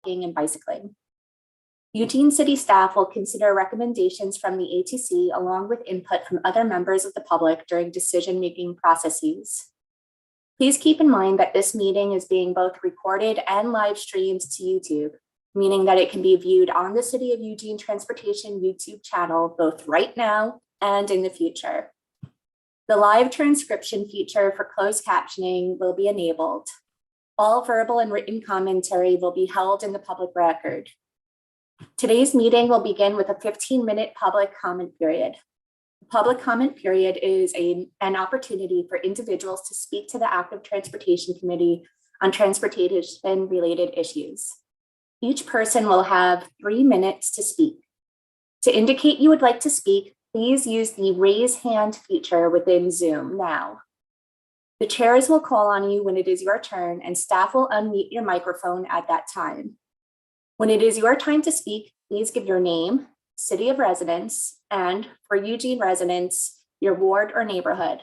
walking and bicycling. Eugene City staff will consider recommendations from the ATC along with input from other members of the public during decision-making processes. Please keep in mind that this meeting is being both recorded and live streamed to YouTube, meaning that it can be viewed on the City of Eugene Transportation YouTube channel both right now and in the future. The live transcription feature for closed captioning will be enabled. All verbal and written commentary will be held in the public record. Today's meeting will begin with a 15-minute public comment period. The public comment period is an opportunity for individuals to speak to the Active Transportation Committee on transportation-related issues. Each person will have 3 minutes to speak. To indicate you would like to speak, please use the raise hand feature within Zoom now. The chairs will call on you when it is your turn, and staff will unmute your microphone at that time. When it is your time to speak, please give your name, city of residence, and for Eugene residents, your ward or neighborhood.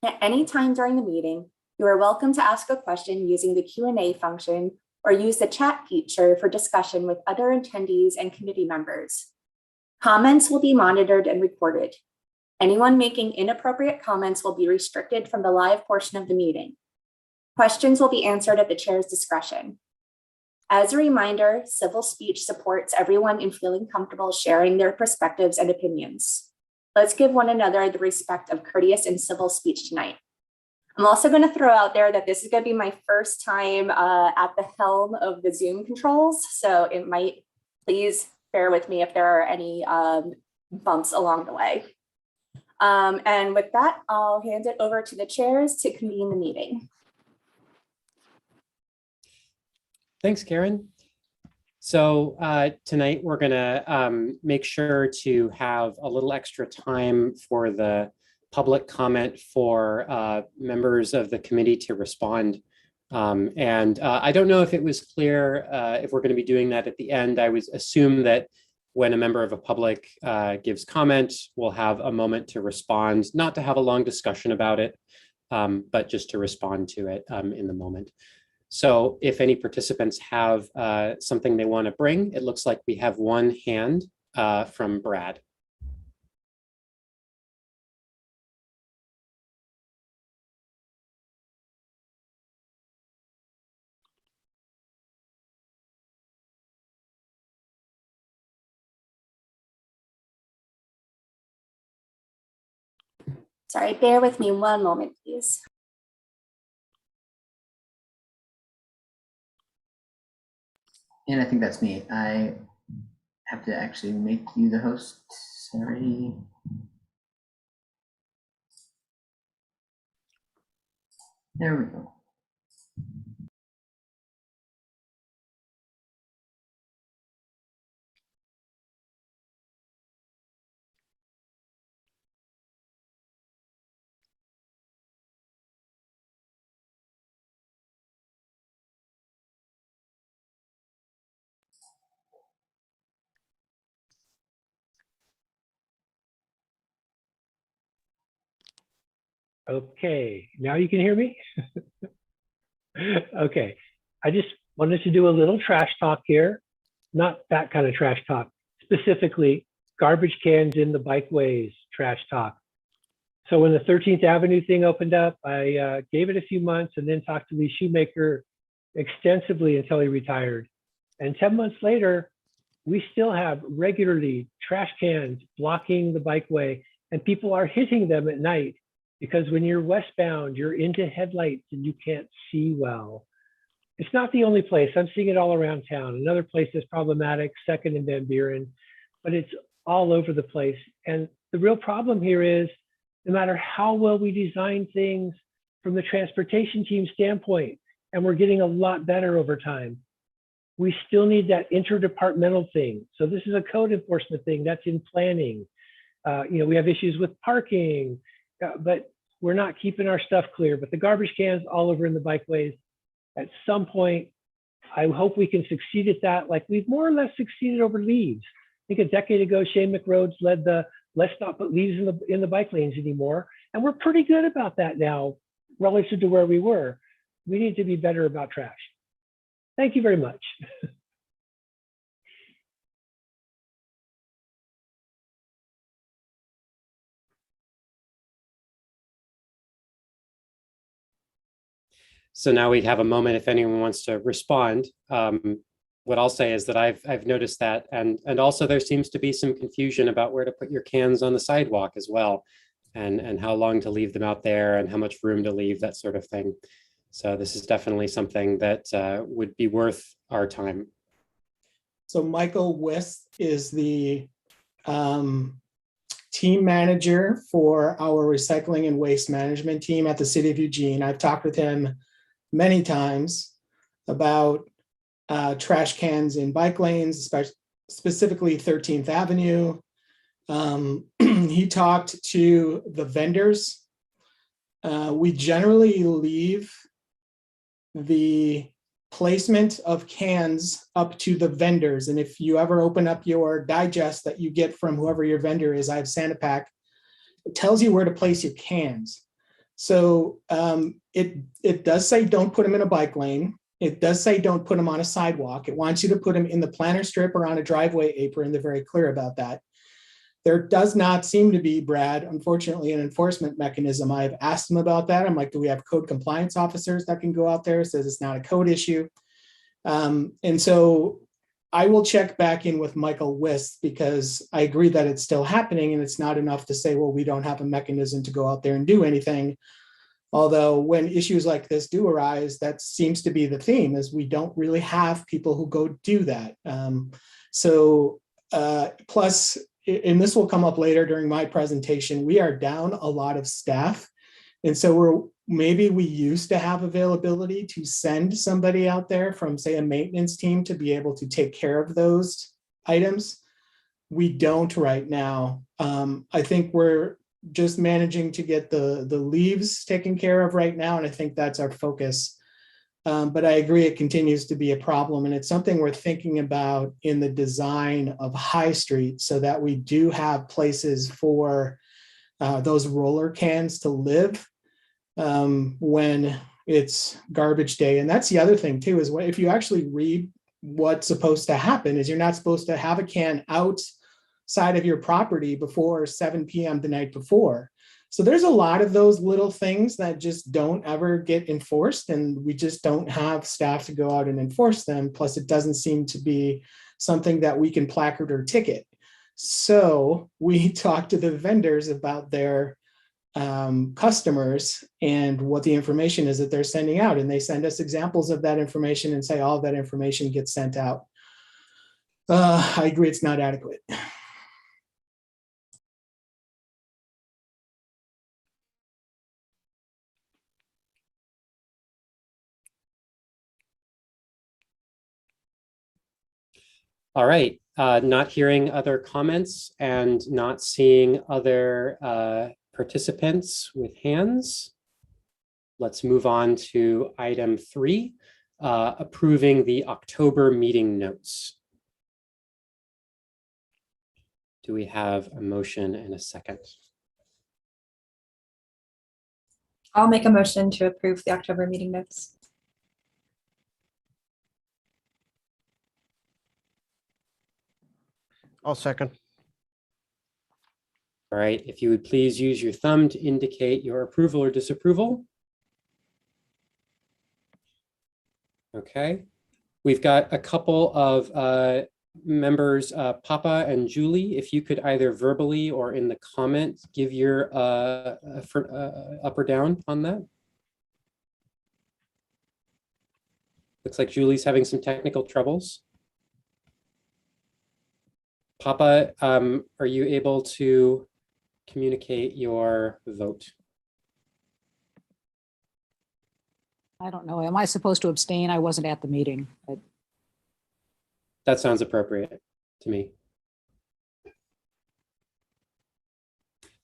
At any time during the meeting, you are welcome to ask a question using the Q&A function or use the chat feature for discussion with other attendees and committee members. Comments will be monitored and recorded. Anyone making inappropriate comments will be restricted from the live portion of the meeting. Questions will be answered at the chair's discretion. As a reminder, civil speech supports everyone in feeling comfortable sharing their perspectives and opinions. Let's give one another the respect of courteous and civil speech tonight. I'm also going to throw out there that this is going to be my first time at the helm of the Zoom controls, so it might, please bear with me if there are any bumps along the way. And with that, I'll hand it over to the chairs to convene the meeting. Thanks, Karen. So tonight we're gonna make sure to have a little extra time for the public comment for members of the committee to respond. I don't know if it was clear if we're gonna be doing that at the end. I would assume that when a member of a public gives comment, we'll have a moment to respond, not to have a long discussion about it, but just to respond to it in the moment. So if any participants have something they want to bring, it looks like we have one hand from Brad. Sorry, bear with me one moment, please. And I think that's me. I have to actually make you the host. Sorry. There we go. Okay, now you can hear me? Okay, I just wanted to do a little trash talk here. Not that kind of trash talk, specifically garbage cans in the bikeways trash talk. So when the 13th Avenue thing opened up, I gave it a few months and then talked to Lee Shoemaker extensively until he retired. And 10 months later, we still have regularly trash cans blocking the bikeway, and people are hitting them at night because when you're westbound, you're into headlights and you can't see well. It's not the only place. I'm seeing it all around town. Another place that's problematic, Second and Van Buren, but it's all over the place. And the real problem here is, no matter how well we design things from the transportation team standpoint, and we're getting a lot better over time, we still need that interdepartmental thing. So this is a code enforcement thing that's in planning. We have issues with parking, but we're not keeping our stuff clear. But the garbage cans all over in the bikeways, at some point, I hope we can succeed at that, like we've more or less succeeded over leaves. I think a decade ago, Shane McRhodes led the let's not put leaves in the bike lanes anymore. And we're pretty good about that now relative to where we were. We need to be better about trash. Thank you very much. So now we'd have a moment if anyone wants to respond. What I'll say is that I've noticed that, and also there seems to be some confusion about where to put your cans on the sidewalk as well, and how long to leave them out there and how much room to leave, that sort of thing. So this is definitely something that would be worth our time. So Michael West is the team manager for our recycling and waste management team at the City of Eugene. I've talked with him many times about trash cans in bike lanes, specifically 13th Avenue. He talked to the vendors. We generally leave the placement of cans up to the vendors. And if you ever open up your digest that you get from whoever your vendor is, I have Santa it tells you where to place your cans. So it does say don't put them in a bike lane. It does say don't put them on a sidewalk. It wants you to put them in the planter strip or on a driveway apron. They're very clear about that. There does not seem to be, Brad, unfortunately, an enforcement mechanism. I've asked them about that. I'm like, do we have code compliance officers that can go out there? It says it's not a code issue. And so I will check back in with Michael Wist, because I agree that it's still happening, and it's not enough to say, well, we don't have a mechanism to go out there and do anything. Although when issues like this do arise, that seems to be the theme, is we don't really have people who go do that. Plus, and this will come up later during my presentation, we are down a lot of staff. And so maybe we used to have availability to send somebody out there from, say, a maintenance team to be able to take care of those items. We don't right now. I think we're just managing to get the leaves taken care of right now, and I think that's our focus. But I agree, it continues to be a problem, and it's something we're thinking about in the design of High Street, so that we do have places for those roller cans to live when it's garbage day. And that's the other thing too, is if you actually read what's supposed to happen, is you're not supposed to have a can outside of your property before 7 p.m. the night before. So there's a lot of those little things that just don't ever get enforced, and we just don't have staff to go out and enforce them. Plus, it doesn't seem to be something that we can placard or ticket. So we talk to the vendors about their customers and what the information is that they're sending out, and they send us examples of that information and say all of that information gets sent out. I agree, it's not adequate. All right, not hearing other comments and not seeing other participants with hands. Let's move on to item 3, approving the October meeting notes. Do we have a motion and a second? I'll make a motion to approve the October meeting notes. I'll second. All right, if you would please use your thumb to indicate your approval or disapproval. Okay, we've got a couple of members, Papa and Julie. If you could either verbally or in the comments give your up or down on that. Looks like Julie's having some technical troubles. Papa, are you able to communicate your vote? I don't know. Am I supposed to abstain? I wasn't at the meeting. That sounds appropriate to me.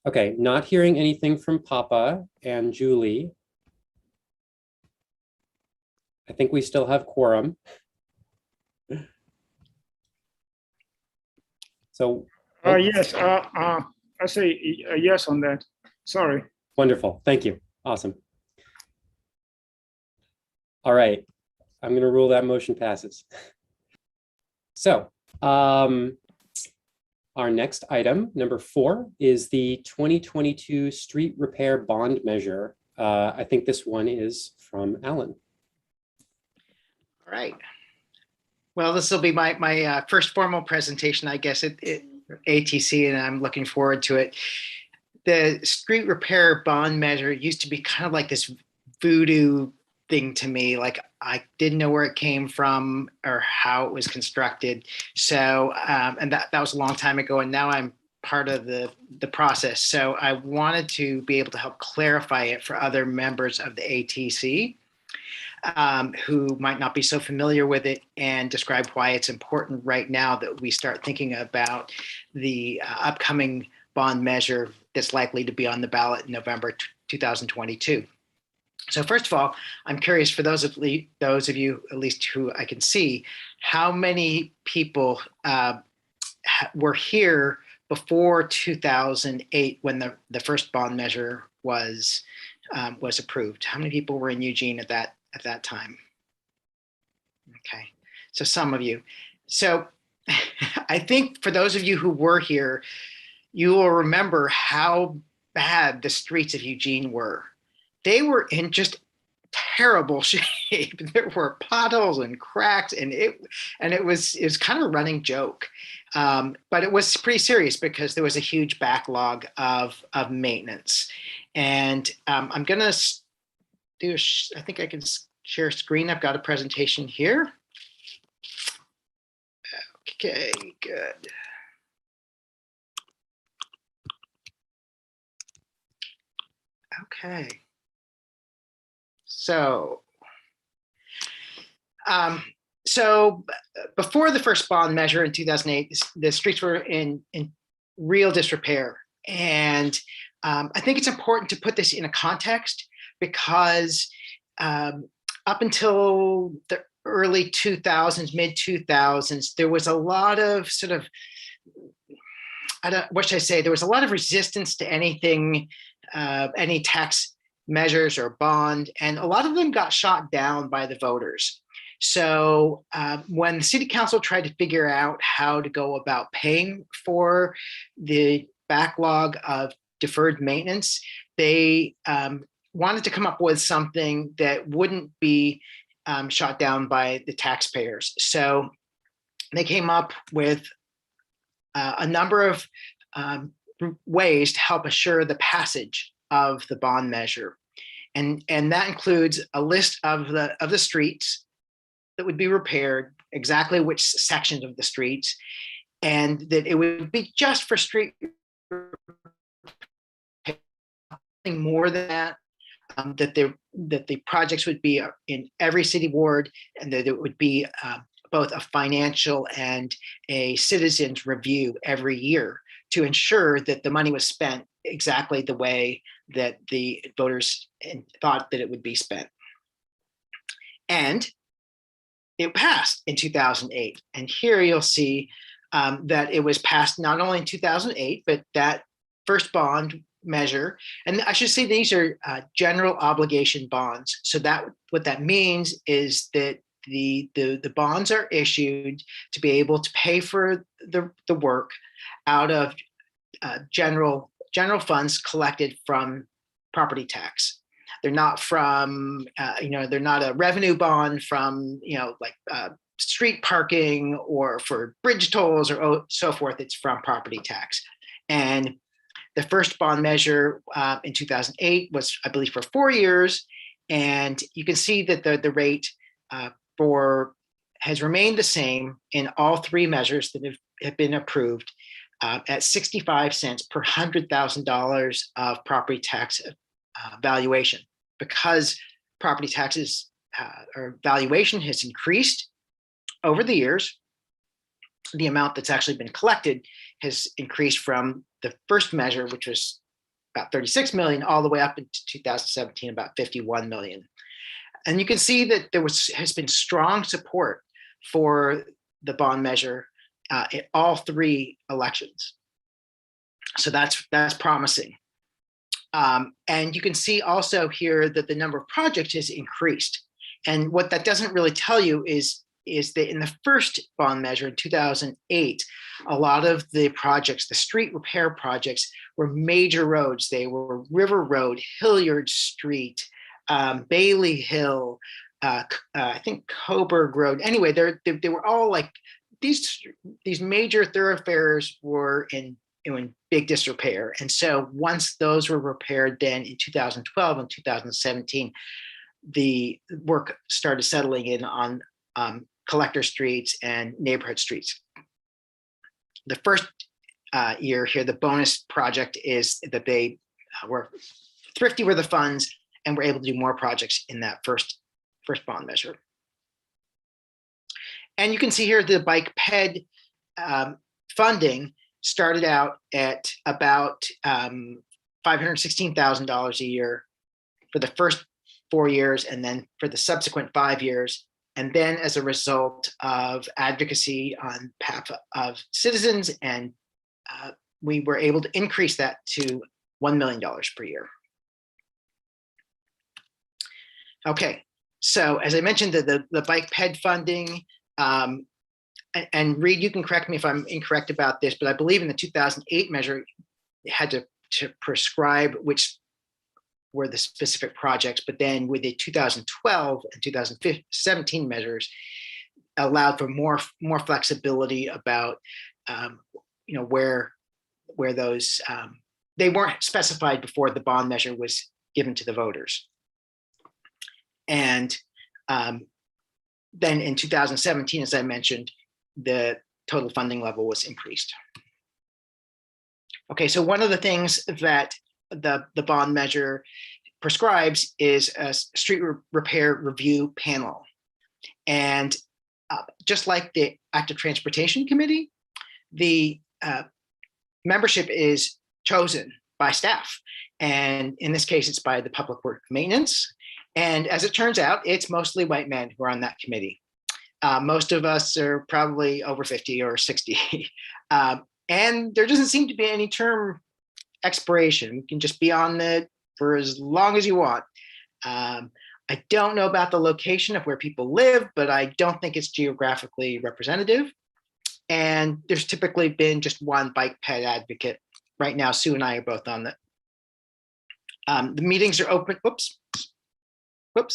Okay, not hearing anything from Papa and Julie. I think we still have quorum. So. Yes, I say yes on that. Sorry. Wonderful. Thank you. Awesome. All right. I'm going to rule that motion passes. So our next item, number 4, is the 2022 street repair bond measure. I think this one is from Alan. All right. Well, this will be my first formal presentation, I guess, at ATC, and I'm looking forward to it. The street repair bond measure used to be kind of like this voodoo thing to me. Like I didn't know where it came from or how it was constructed. So, and that was a long time ago, and now I'm part of the process. So I wanted to be able to help clarify it for other members of the ATC. Who might not be so familiar with it, and describe why it's important right now that we start thinking about the upcoming bond measure that's likely to be on the ballot in November 2022. So first of all, I'm curious, for those of you, at least who I can see, how many people were here before 2008 when the first bond measure was approved? How many people were in Eugene at that time? Okay, so some of you. So I think for those of you who were here, you will remember how bad the streets of Eugene were. They were in just terrible shape. There were potholes and cracks, and it was kind of a running joke. But it was pretty serious because there was a huge backlog of maintenance. And I'm gonna do I think I can share screen. I've got a presentation here. Okay, good. Okay. So before the first bond measure in 2008, the streets were in real disrepair. And I think it's important to put this in a context because up until the early 2000s, mid 2000s, there was a lot of sort of, what should I say? There was a lot of resistance to anything, any tax measures or bond, and a lot of them got shot down by the voters. So when the city council tried to figure out how to go about paying for the backlog of deferred maintenance, they wanted to come up with something that wouldn't be shot down by the taxpayers. So they came up with a number of ways to help assure the passage of the bond measure. And that includes a list of the streets that would be repaired, exactly which sections of the streets, and that it would be just for street repair, more than that, that the projects would be in every city ward, and that it would be both a financial and a citizens review every year to ensure that the money was spent exactly the way that the voters thought that it would be spent. And it passed in 2008. And here you'll see that it was passed not only in 2008, but that first bond measure. And I should say these are general obligation bonds. So that what that means is that the bonds are issued to be able to pay for the work out of general funds collected from property tax. They're not from, they're not a revenue bond from, like street parking or for bridge tolls or so forth. It's from property tax. And the first bond measure in 2008 was, I believe, for 4 years. And you can see that the rate has remained the same in all three measures that have been approved at 65 cents per $100,000 of property tax valuation. Because property taxes or valuation has increased over the years, the amount that's actually been collected has increased from the first measure, which was about 36 million, all the way up into 2017, about 51 million. And you can see that has been strong support for the bond measure in all three elections. So that's promising. And you can see also here that the number of projects has increased. And what that doesn't really tell you is that in the first bond measure in 2008, a lot of the projects, the street repair projects, were major roads. They were River Road, Hilliard Street, Bailey Hill, I think Coburg Road. Anyway, they were all like these major thoroughfares were in big disrepair. And so once those were repaired, then in 2012 and 2017, the work started settling in on collector streets and neighborhood streets. The first year here, the bonus project is that they were thrifty with the funds and were able to do more projects in that first bond measure. And you can see here the bike ped funding started out at about $516,000 a year for the first 4 years, and then for the subsequent 5 years. And then as a result of advocacy on behalf of citizens, and we were able to increase that to $1 million per year. Okay, so as I mentioned, the bike ped funding, and Reed, you can correct me if I'm incorrect about this, but I believe in the 2008 measure, it had to prescribe which were the specific projects, but then with the 2012 and 2017 measures allowed for more flexibility about where those they weren't specified before the bond measure was given to the voters. And then in 2017, as I mentioned, the total funding level was increased. Okay, so one of the things that the bond measure prescribes is a street repair review panel. And just like the Active Transportation Committee, the membership is chosen by staff. And in this case, it's by the Public Works Maintenance. And as it turns out, it's mostly white men who are on that committee. Most of us are probably over 50 or 60. And there doesn't seem to be any term expiration. You can just be on it for as long as you want. I don't know about the location of where people live, but I don't think it's geographically representative. And there's typically been just one bike ped advocate. Right now, Sue and I are both on that. The meetings are open.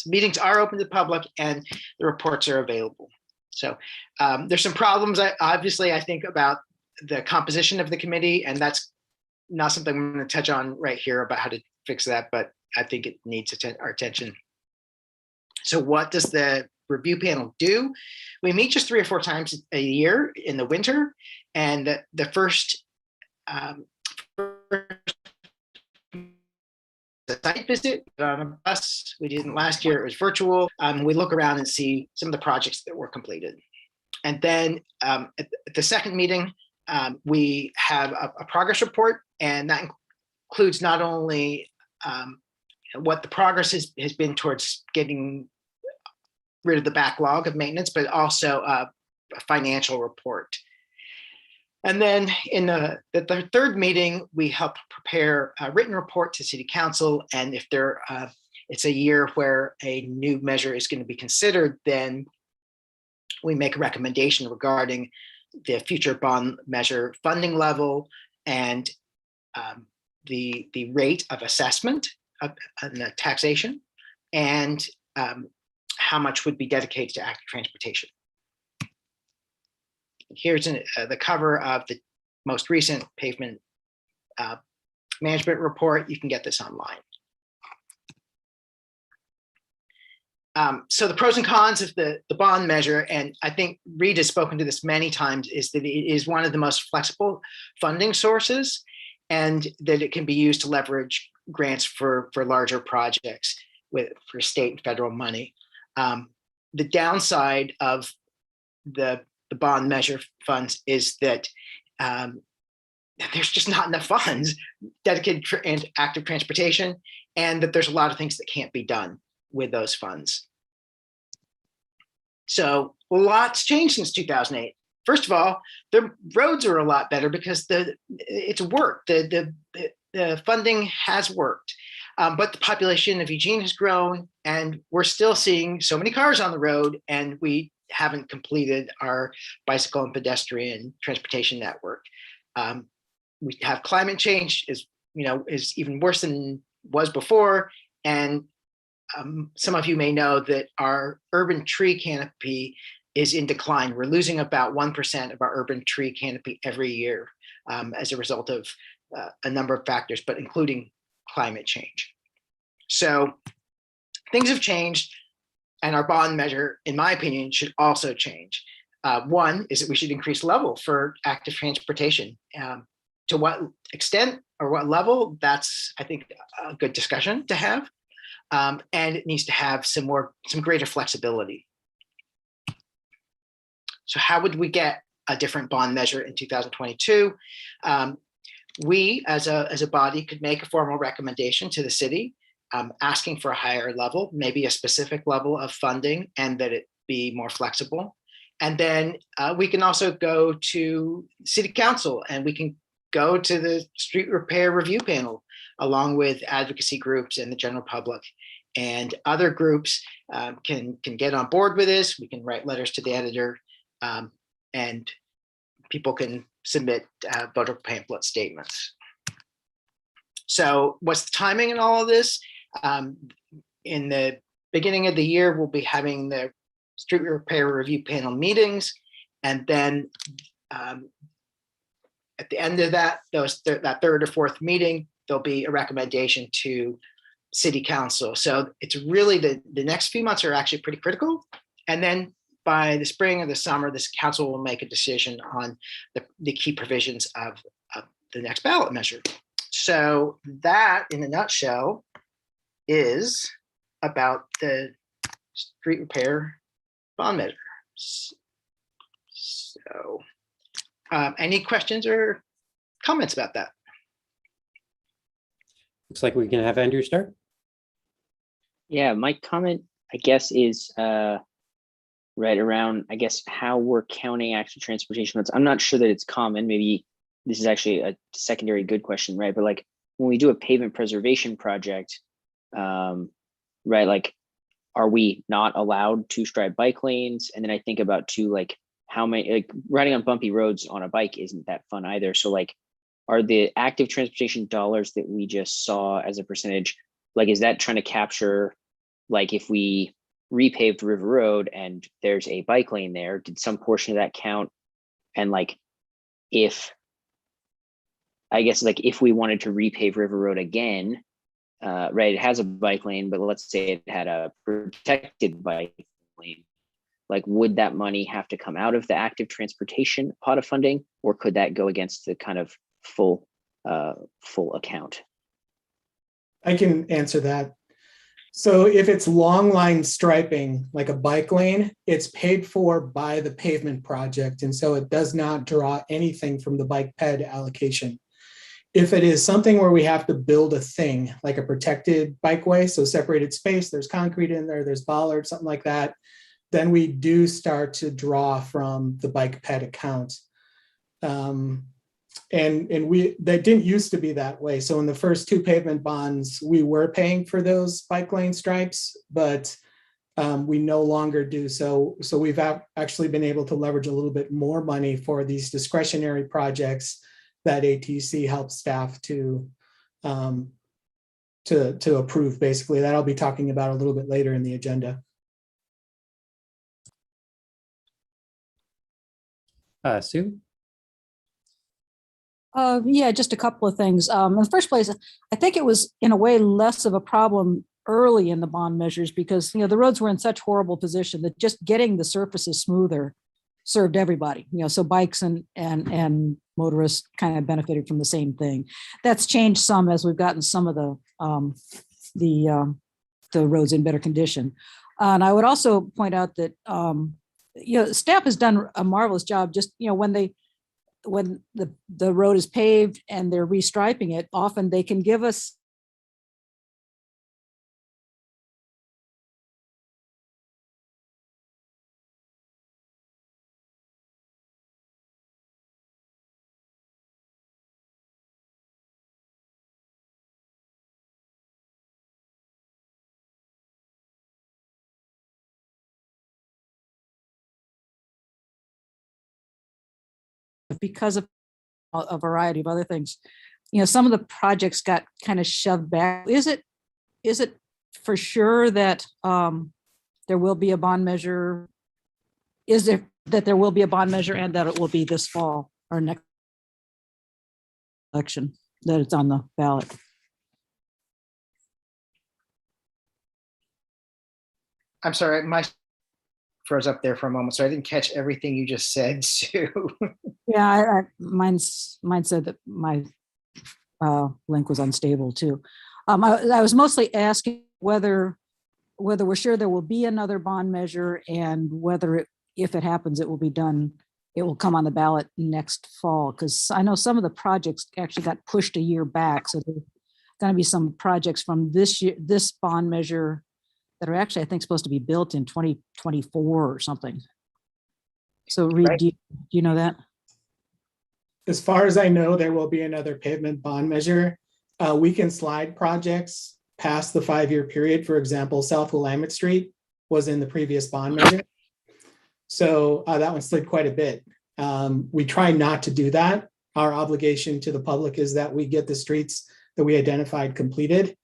Meetings are open to the public, and the reports are available. So there's some problems, obviously, I think, about the composition of the committee, and that's not something I'm going to touch on right here about how to fix that, but I think it needs our attention. So what does the review panel do? We meet just 3 or 4 times a year in the winter, and the first the site visit on a bus. We didn't last year, it was virtual. We look around and see some of the projects that were completed. And then at the second meeting, we have a progress report, and that includes not only what the progress has been towards getting rid of the backlog of maintenance, but also a financial report. And then in the third meeting, we help prepare a written report to City Council. And if it's a year where a new measure is going to be considered, then we make a recommendation regarding the future bond measure funding level and the rate of assessment of the taxation, and how much would be dedicated to active transportation. Here's the cover of the most recent pavement management report. You can get this online. So the pros and cons of the bond measure, and I think Reed has spoken to this many times, is that it is one of the most flexible funding sources, and that it can be used to leverage grants for larger projects for state and federal money. The downside of the bond measure funds is that there's just not enough funds dedicated to active transportation, and that there's a lot of things that can't be done with those funds. So a lot's changed since 2008. First of all, the roads are a lot better because it's worked. The funding has worked, but the population of Eugene has grown, and we're still seeing so many cars on the road, and we haven't completed our bicycle and pedestrian transportation network. We have climate change is even worse than was before, and some of you may know that our urban tree canopy is in decline. We're losing about 1% of our urban tree canopy every year as a result of a number of factors, but including climate change. So things have changed, and our bond measure, in my opinion, should also change. One is that we should increase level for active transportation. To what extent or what level, that's, I think, a good discussion to have. And it needs to have some greater flexibility. So how would we get a different bond measure in 2022? We, as a body, could make a formal recommendation to the city asking for a higher level, maybe a specific level of funding, and that it be more flexible. And then we can also go to city council, and we can go to the street repair review panel, along with advocacy groups and the general public. And other groups can get on board with this. We can write letters to the editor, and people can submit voter pamphlet statements. So what's the timing in all of this? In the beginning of the year, we'll be having the street repair review panel meetings. And then at the end of that third or fourth meeting, there'll be a recommendation to city council. So it's really the next few months are actually pretty critical. And then by the spring or the summer, this council will make a decision on the key provisions of the next ballot measure. So that, in a nutshell, is about the street repair bond measure. So any questions or comments about that? Looks like we can have Andrew start. Yeah, my comment, I guess, is right around, I guess, how we're counting active transportation routes. I'm not sure that it's common. Maybe this is actually a secondary good question, right? But like when we do a pavement preservation project, right, like, are we not allowed to stripe bike lanes? And then I think about too, like how many, like riding on bumpy roads on a bike isn't that fun either. So like, are the active transportation dollars that we just saw as a percentage, like, is that trying to capture, like if we repaved River Road and there's a bike lane there, did some portion of that count? And like, if, I guess, like if we wanted to repave River Road again, right, it has a bike lane, but let's say it had a protected bike lane, like would that money have to come out of the active transportation pot of funding, or could that go against the kind of full account? I can answer that. So if it's long line striping, like a bike lane, it's paid for by the pavement project. And so it does not draw anything from the bike ped allocation. If it is something where we have to build a thing, like a protected bikeway, so separated space, there's concrete in there, there's bollards, something like that, then we do start to draw from the bike ped account. And that didn't used to be that way. So in the first two pavement bonds, we were paying for those bike lane stripes, but we no longer do so. So we've actually been able to leverage a little bit more money for these discretionary projects that ATC helps staff to approve, basically. That I'll be talking about a little bit later in the agenda. Sue? Yeah, just a couple of things. In the first place, I think it was in a way less of a problem early in the bond measures because, you know, the roads were in such horrible position that just getting the surfaces smoother served everybody, you know, so bikes and motorists kind of benefited from the same thing. That's changed some as we've gotten some of the roads in better condition. And I would also point out that, you know, staff has done a marvelous job just, you know, when the road is paved and they're restriping it, often they can give us because of a variety of other things. You know, some of the projects got kind of shoved back. Is it for sure that there will be a bond measure? Is there that there will be a bond measure and that it will be this fall or next election, that it's on the ballot? I'm sorry, my froze up there for a moment, so I didn't catch everything you just said, Sue. Yeah, mine said that my link was unstable too. I was mostly asking whether we're sure there will be another bond measure and whether if it happens, it will be done, it will come on the ballot next fall. Because I know some of the projects actually got pushed a year back. So there's going to be some projects from this year, this bond measure that are actually, I think, supposed to be built in 2024 or something. So Reed, Right. do you know that? As far as I know, there will be another pavement bond measure. We can slide projects past the 5-year period. For example, South Willamette Street was in the previous bond measure. So that one slid quite a bit. We try not to do that. Our obligation to the public is that we get the streets that we identified completed.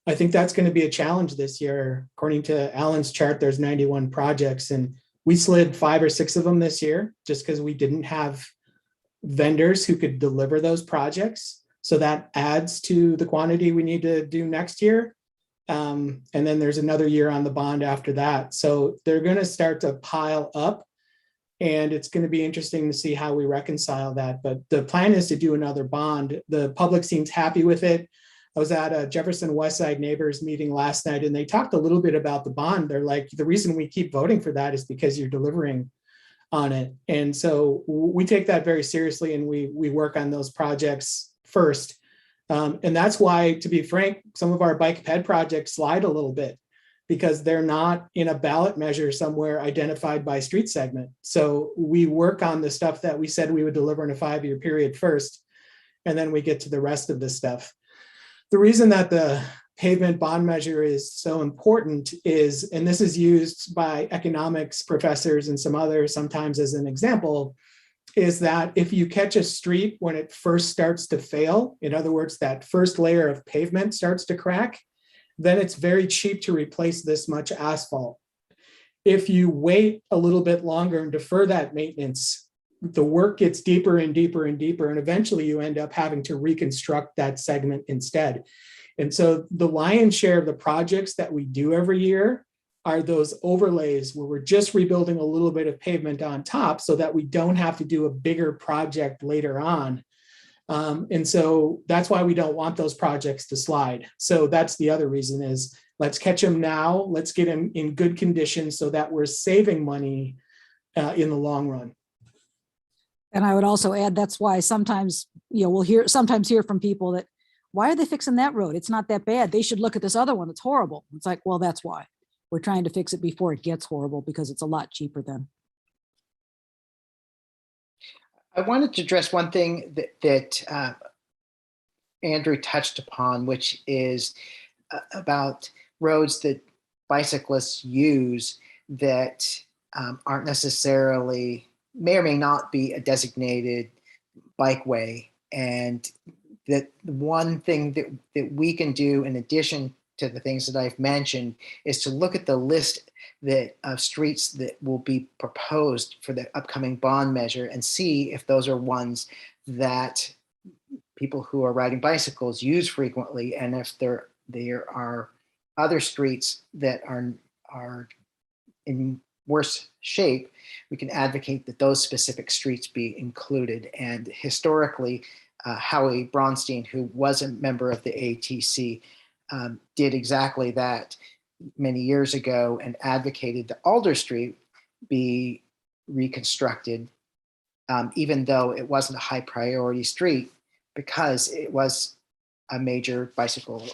I think that's going to be a challenge this year. According to Alan's chart, there's 91 projects, and we slid 5 or 6 of them this year just because we didn't have vendors who could deliver those projects. So that adds to the quantity we need to do next year. And then there's another year on the bond after that. So they're going to start to pile up, and it's going to be interesting to see how we reconcile that. But the plan is to do another bond. The public seems happy with it. I was at a Jefferson West Side Neighbors meeting last night, and they talked a little bit about the bond. They're like, the reason we keep voting for that is because you're delivering on it. And so we take that very seriously, and we work on those projects first. And that's why, to be frank, some of our bike ped projects slide a little bit because they're not in a ballot measure somewhere identified by street segment. So we work on the stuff that we said we would deliver in a 5-year period first, and then we get to the rest of the stuff. The reason that the pavement bond measure is so important is, and this is used by economics professors and some others sometimes as an example, is that if you catch a street when it first starts to fail, in other words, that first layer of pavement starts to crack, then it's very cheap to replace this much asphalt. If you wait a little bit longer and defer that maintenance, the work gets deeper and deeper and deeper, and eventually you end up having to reconstruct that segment instead. And so the lion's share of the projects that we do every year are those overlays where we're just rebuilding a little bit of pavement on top so that we don't have to do a bigger project later on. And so that's why we don't want those projects to slide. So that's the other reason is let's catch them now. Let's get them in good condition so that we're saving money in the long run. And I would also add, that's why sometimes, we'll sometimes hear from people that, why are they fixing that road? It's not that bad. They should look at this other one. It's horrible. It's like, well, that's why. We're trying to fix it before it gets horrible because it's a lot cheaper then. I wanted to address one thing that Andrew touched upon, which is about roads that bicyclists use that aren't necessarily, may or may not be a designated bikeway. And that one thing that we can do in addition to the things that I've mentioned is to look at the list of streets that will be proposed for the upcoming bond measure and see if those are ones that people who are riding bicycles use frequently, and if there are other streets that are in worse shape, we can advocate that those specific streets be included. And historically, Howie Bronstein, who was a member of the ATC, did exactly that many years ago and advocated that Alder Street be reconstructed, even though it wasn't a high priority street, because it was a major bicycle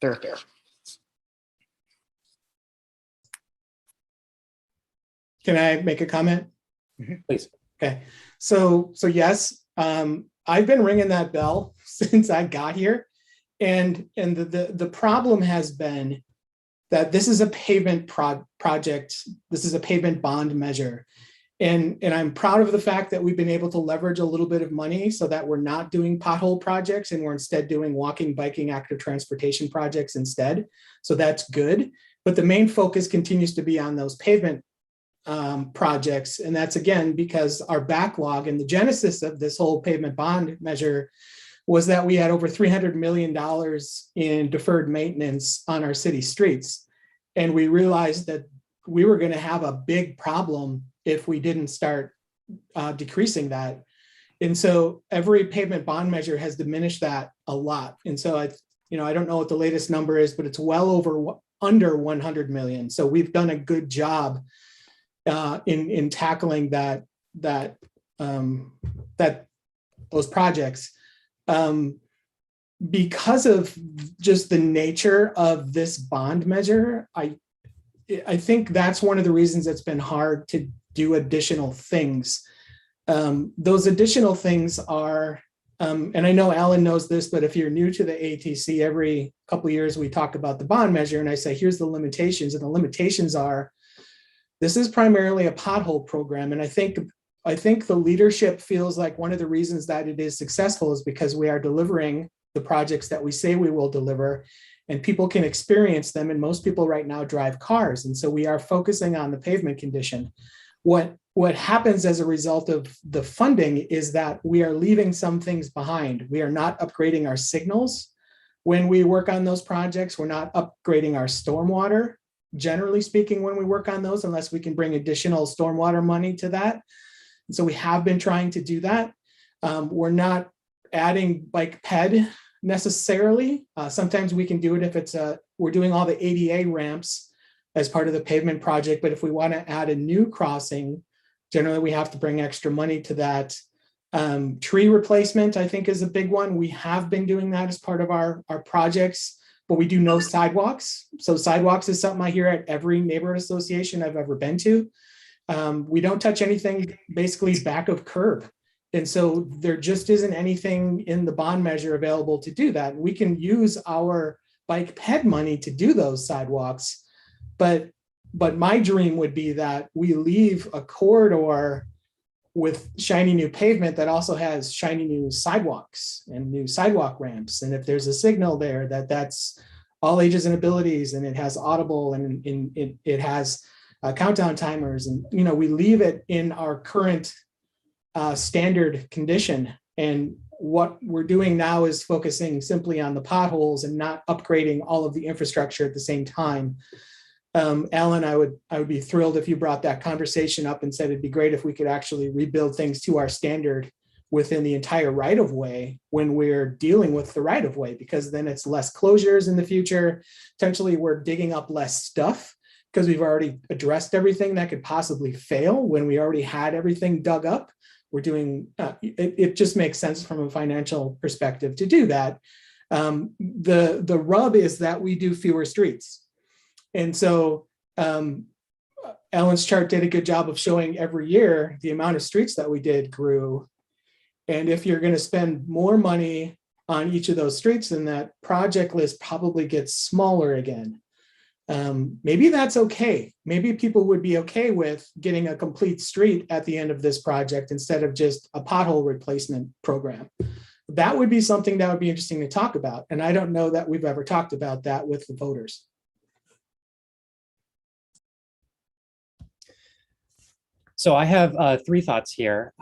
thoroughfare. Can I make a comment? Please. Okay. So yes, I've been ringing that bell since I got here. And the problem has been that this is a pavement project. This is a pavement bond measure. And I'm proud of the fact that we've been able to leverage a little bit of money so that we're not doing pothole projects and we're instead doing walking, biking, active transportation projects instead. So that's good. But the main focus continues to be on those pavement projects. And that's again, because our backlog and the genesis of this whole pavement bond measure was that we had over $300 million in deferred maintenance on our city streets. And we realized that we were going to have a big problem if we didn't start decreasing that. And so every pavement bond measure has diminished that a lot. And so I don't know what the latest number is, but it's well over under 100 million. So we've done a good job in tackling those projects. Because of just the nature of this bond measure, I think that's one of the reasons it's been hard to do additional things. Those additional things are, and I know Alan knows this, but if you're new to the ATC, every couple of years we talk about the bond measure and I say, here's the limitations, and the limitations are, this is primarily a pothole program. And I think the leadership feels like one of the reasons that it is successful is because we are delivering the projects that we say we will deliver, and people can experience them. And most people right now drive cars. And so we are focusing on the pavement condition. What happens as a result of the funding is that we are leaving some things behind. We are not upgrading our signals when we work on those projects. We're not upgrading our stormwater, generally speaking, when we work on those, unless we can bring additional stormwater money to that. And so we have been trying to do that. We're not adding bike ped necessarily. Sometimes we can do it if we're doing all the ADA ramps as part of the pavement project. But if we want to add a new crossing, generally we have to bring extra money to that. Tree replacement, I think, is a big one. We have been doing that as part of our projects, but we do no sidewalks. So sidewalks is something I hear at every neighborhood association I've ever been to. We don't touch anything basically back of curb. And so there just isn't anything in the bond measure available to do that. We can use our bike ped money to do those sidewalks, but my dream would be that we leave a corridor with shiny new pavement that also has shiny new sidewalks and new sidewalk ramps. And if there's a signal there that's all ages and abilities, and it has audible, and it has countdown timers, and we leave it in our current standard condition. And what we're doing now is focusing simply on the potholes and not upgrading all of the infrastructure at the same time. Alan, I would be thrilled if you brought that conversation up and said it'd be great if we could actually rebuild things to our standard within the entire right of way when we're dealing with the right of way, because then it's less closures in the future. Potentially we're digging up less stuff because we've already addressed everything that could possibly fail when we already had everything dug up. We're doing, it just makes sense from a financial perspective to do that. The rub is that we do fewer streets. And so Ellen's chart did a good job of showing every year the amount of streets that we did grew. And if you're going to spend more money on each of those streets, then that project list probably gets smaller again. Maybe that's okay. Maybe people would be okay with getting a complete street at the end of this project instead of just a pothole replacement program. That would be something that would be interesting to talk about. And I don't know that we've ever talked about that with the voters. So I have three thoughts here.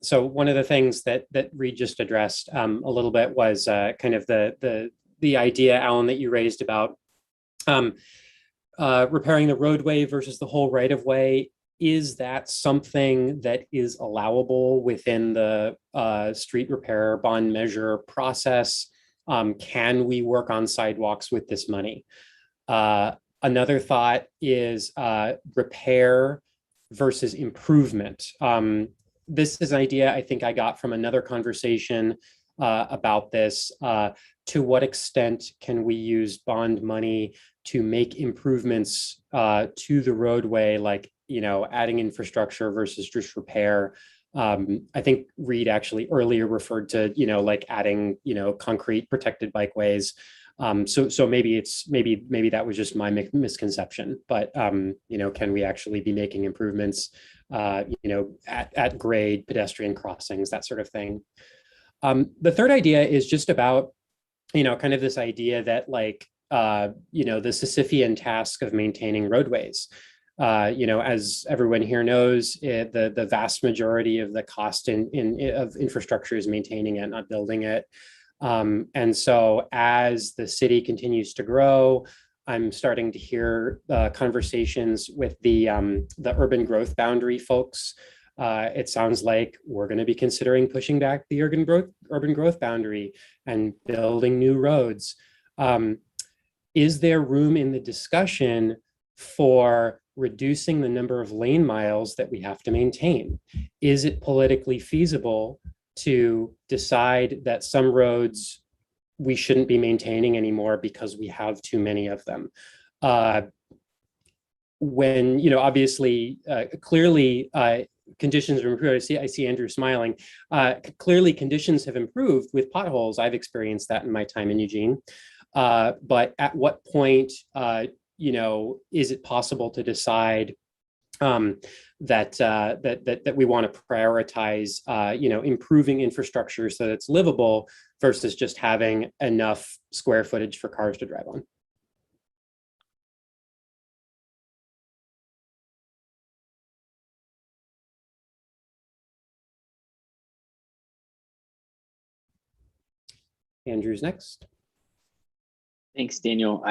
So one of the things that Reed just addressed a little bit was kind of the idea, Alan, that you raised about repairing the roadway versus the whole right of way. Is that something that is allowable within the street repair bond measure process? Can we work on sidewalks with this money? Another thought is repair versus improvement. This is an idea I think I got from another conversation about this. To what extent can we use bond money to make improvements to the roadway, like, adding infrastructure versus just repair? I think Reed actually earlier referred to, like adding, concrete protected bikeways. So maybe that was just my misconception, but can we actually be making improvements, at grade, pedestrian crossings, that sort of thing. The third idea is just about, kind of this idea that the Sisyphean task of maintaining roadways. As everyone here knows, the vast majority of the cost of infrastructure is maintaining it, not building it. And so as the city continues to grow, I'm starting to hear conversations with the urban growth boundary folks. It sounds like we're going to be considering pushing back the urban growth boundary and building new roads. Is there room in the discussion for reducing the number of lane miles that we have to maintain? Is it politically feasible to decide that some roads we shouldn't be maintaining anymore because we have too many of them? When, obviously, clearly, conditions have improved. I see Andrew smiling. Clearly, conditions have improved with potholes. I've experienced that in my time in Eugene. But at what point, is it possible to decide that we want to prioritize, improving infrastructure so that it's livable versus just having enough square footage for cars to drive on? Andrew's next. Thanks, Daniel.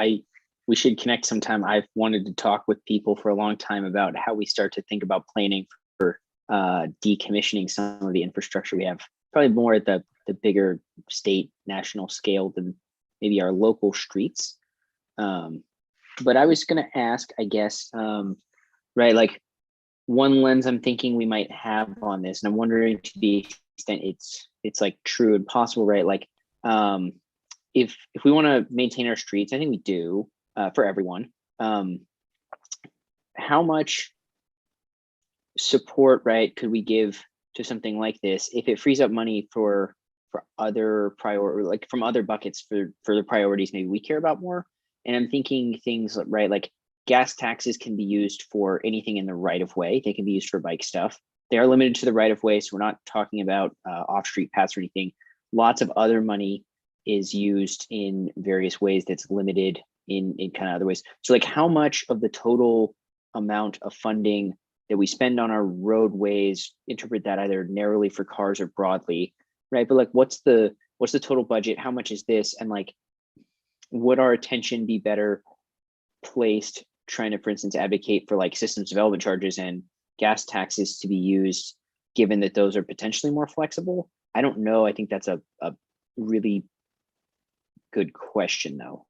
We should connect sometime. I've wanted to talk with people for a long time about how we start to think about planning for decommissioning some of the infrastructure we have, probably more at the bigger state, national scale than maybe our local streets. But I was going to ask, I guess, right, like one lens I'm thinking we might have on this, and I'm wondering to the extent it's like true and possible, right? Like, if we want to maintain our streets, I think we do for everyone. How much support, right, could we give to something like this if it frees up money for other priority, like from other buckets for the priorities maybe we care about more? And I'm thinking things right, like gas taxes can be used for anything in the right of way. They can be used for bike stuff. They are limited to the right of way, so we're not talking about off-street paths or anything. Lots of other money is used in various ways that's limited in kind of other ways. So like how much of the total amount of funding that we spend on our roadways, interpret that either narrowly for cars or broadly, right? But like what's the total budget? How much is this? And like, would our attention be better placed trying to, for instance, advocate for like systems development charges and gas taxes to be used, given that those are potentially more flexible? I don't know. I think that's a really good question, though.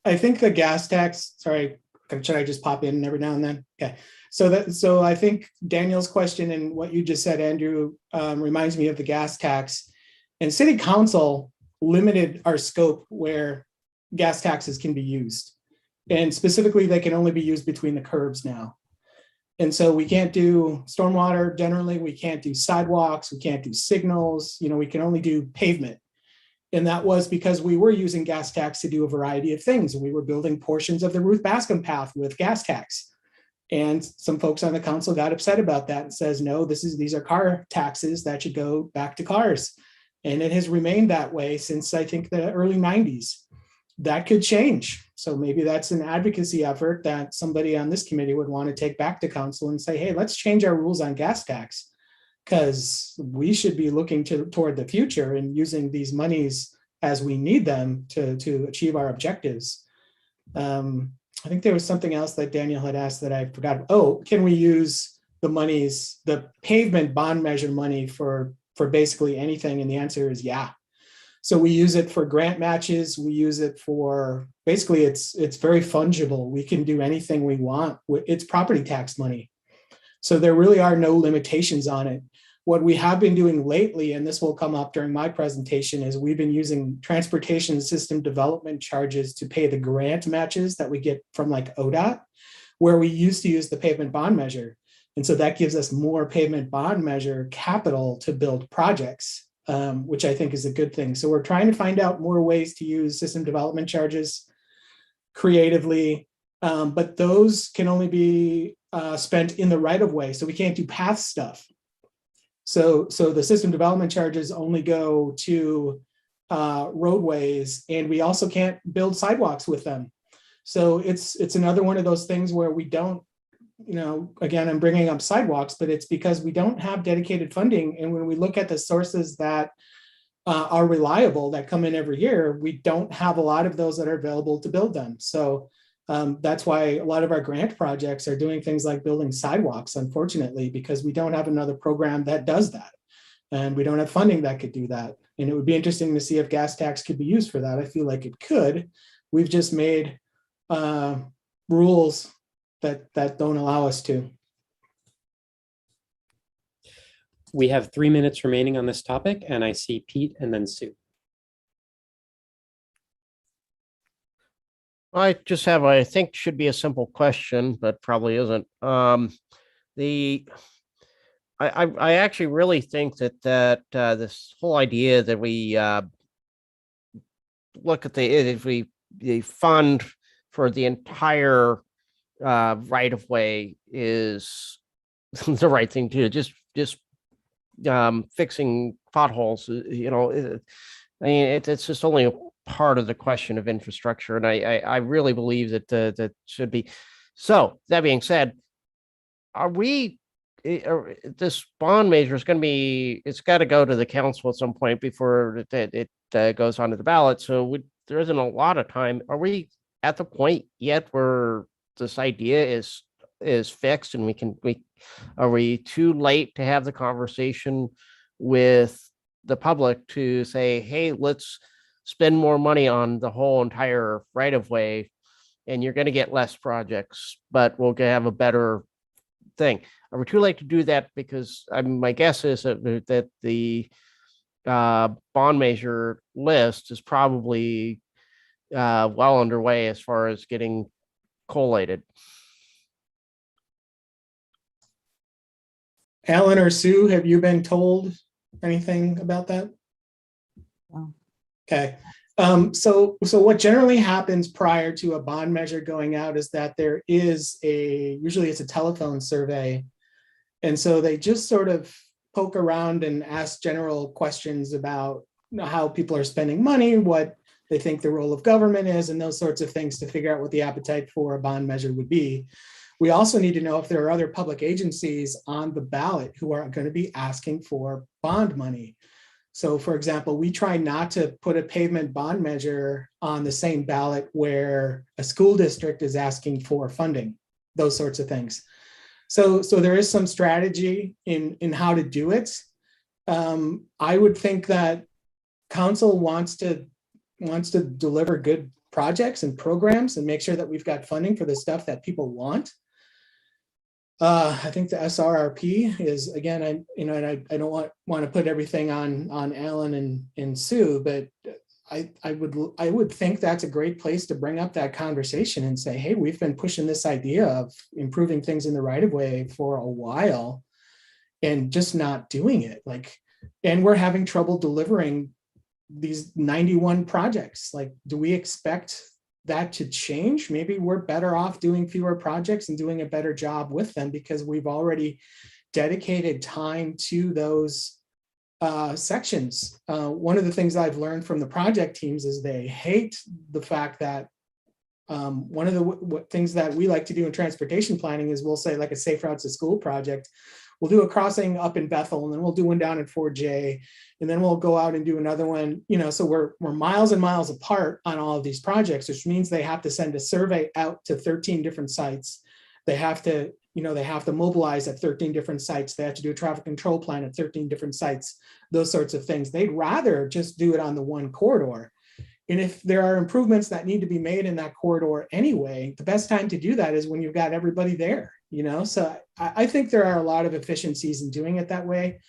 I think the gas tax, sorry, should I just pop in every now and then? Okay. So I think Daniel's question and what you just said, Andrew, reminds me of the gas tax. And City Council limited our scope where gas taxes can be used. And specifically, they can only be used between the curbs now. And so we can't do stormwater generally, we can't do sidewalks, we can't do signals, we can only do pavement. And that was because we were using gas tax to do a variety of things. And we were building portions of the Ruth Bascom path with gas tax. And some folks on the council got upset about that and says, no, these are car taxes that should go back to cars. And it has remained that way since I think the early 90s. That could change. So maybe that's an advocacy effort that somebody on this committee would want to take back to council and say, hey, let's change our rules on gas tax, because we should be looking toward the future and using these monies as we need them to achieve our objectives. I think there was something else that Daniel had asked that I forgot. Oh, can we use the monies, the pavement bond measure money for basically anything? And the answer is yeah. So we use it for grant matches. We use it for, basically it's very fungible. We can do anything we want. It's property tax money. So there really are no limitations on it. What we have been doing lately, and this will come up during my presentation, is we've been using transportation system development charges to pay the grant matches that we get from like ODOT, where we used to use the pavement bond measure. And so that gives us more pavement bond measure capital to build projects. which I think is a good thing. So we're trying to find out more ways to use system development charges creatively, but those can only be spent in the right of way. So we can't do path stuff. So the system development charges only go to roadways, and we also can't build sidewalks with them. So it's another one of those things where we don't, again, I'm bringing up sidewalks, but it's because we don't have dedicated funding. And when we look at the sources that are reliable that come in every year, we don't have a lot of those that are available to build them. So that's why a lot of our grant projects are doing things like building sidewalks, unfortunately, because we don't have another program that does that. And we don't have funding that could do that. And it would be interesting to see if gas tax could be used for that. I feel like it could. We've just made rules that don't allow us to. We have 3 minutes remaining on this topic, and I see Pete and then Sue. I just have, I think should be a simple question, but probably isn't. I actually really think that this whole idea that we look at the fund for the entire right of way is the right thing to do. Just fixing potholes, I mean, it's just only a part of the question of infrastructure, and I really believe that should be. So that being said, this bond measure is going to be, it's got to go to the council at some point before it goes onto the ballot. So there isn't a lot of time. Are we at the point yet where this idea is fixed, and are we too late to have the conversation with the public to say, hey, let's spend more money on the whole entire right of way, and you're going to get less projects, but we'll have a better thing? Are we too late to do that? Because my guess is that the bond measure list is probably well underway as far as getting collated. Alan or Sue, have you been told anything about that? No. Okay. So what generally happens prior to a bond measure going out is that there is usually it's a telephone survey. And so they just sort of poke around and ask general questions about how people are spending money, what they think the role of government is, and those sorts of things to figure out what the appetite for a bond measure would be. We also need to know if there are other public agencies on the ballot who are going to be asking for bond money. So for example, we try not to put a pavement bond measure on the same ballot where a school district is asking for funding, those sorts of things. So there is some strategy in how to do it. I would think that council wants to deliver good projects and programs and make sure that we've got funding for the stuff that people want. I think the SRRP is, again, I don't want to put everything on Alan and Sue, but I would think that's a great place to bring up that conversation and say, hey, we've been pushing this idea of improving things in the right of way for a while and just not doing it. And we're having trouble delivering these 91 projects. Do we expect that to change? Maybe we're better off doing fewer projects and doing a better job with them because we've already dedicated time to those sections. One of the things I've learned from the project teams is they hate the fact that one of the things that we like to do in transportation planning is we'll say, like a Safe Routes to School project, we'll do a crossing up in Bethel, and then we'll do one down in 4J, and then we'll go out and do another one. So we're miles and miles apart on all of these projects, which means they have to send a survey out to 13 different sites. They have to mobilize at 13 different sites. They have to do a traffic control plan at 13 different sites, those sorts of things. They'd rather just do it on the one corridor. And if there are improvements that need to be made in that corridor anyway, the best time to do that is when you've got everybody there, So I think there are a lot of efficiencies in doing it that way.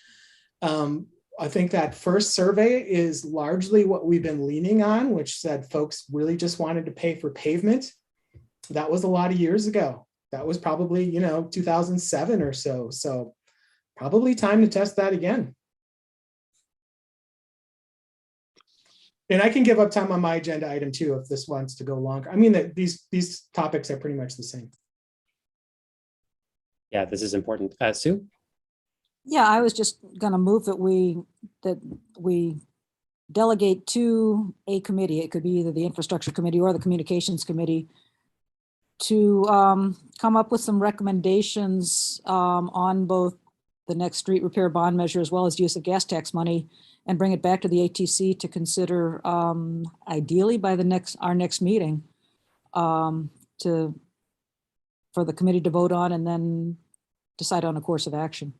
I think that first survey is largely what we've been leaning on, which said folks really just wanted to pay for pavement. That was a lot of years ago. That was probably, 2007 or so. So probably time to test that again. And I can give up time on my agenda item too, if this wants to go longer. I mean, that these topics are pretty much the same. Yeah, this is important. Sue? Yeah, I was just gonna move that we delegate to a committee. It could be either the infrastructure committee or the communications committee to come up with some recommendations on both the next street repair bond measure as well as use of gas tax money, and bring it back to the ATC to consider ideally by our next meeting for the committee to vote on and then decide on a course of action.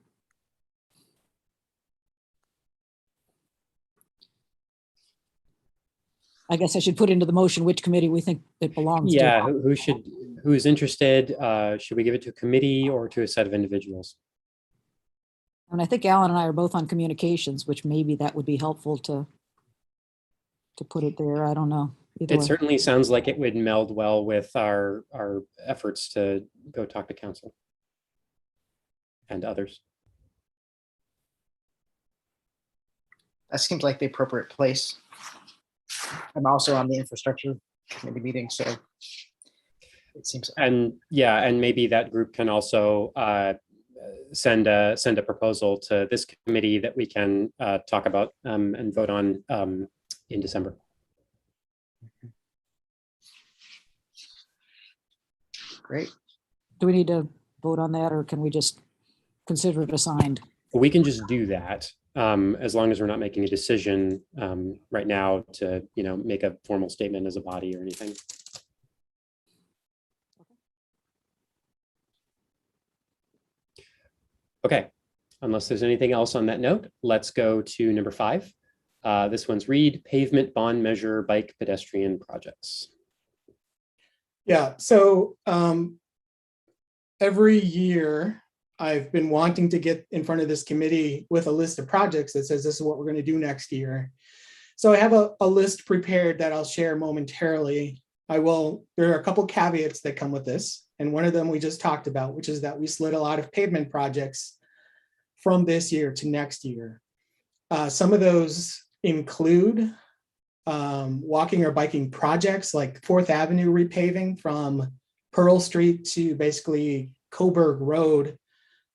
I guess I should put into the motion which committee we think it belongs to. Yeah, who's interested? Should we give it to a committee or to a set of individuals? And I think Alan and I are both on communications, which maybe that would be helpful to put it there. I don't know. Either It way. certainly sounds like it would meld well with our efforts to go talk to council and others. That seems like the appropriate place. I'm also on the infrastructure committee meeting, so it seems. And yeah, and maybe that group can also send a proposal to this committee that we can talk about and vote on in December. Great. Do we need to vote on that, or can we just consider it assigned? We can just do that as long as we're not making a decision right now to, make a formal statement as a body or anything. Okay, unless there's anything else on that note, let's go to number 5. This one's read pavement bond measure bike pedestrian projects. Yeah, so every year I've been wanting to get in front of this committee with a list of projects that says this is what we're going to do next year. So I have a list prepared that I'll share momentarily. There are a couple caveats that come with this. And one of them we just talked about, which is that we slid a lot of pavement projects from this year to next year. Some of those include walking or biking projects like 4th Avenue repaving from Pearl Street to basically Coburg Road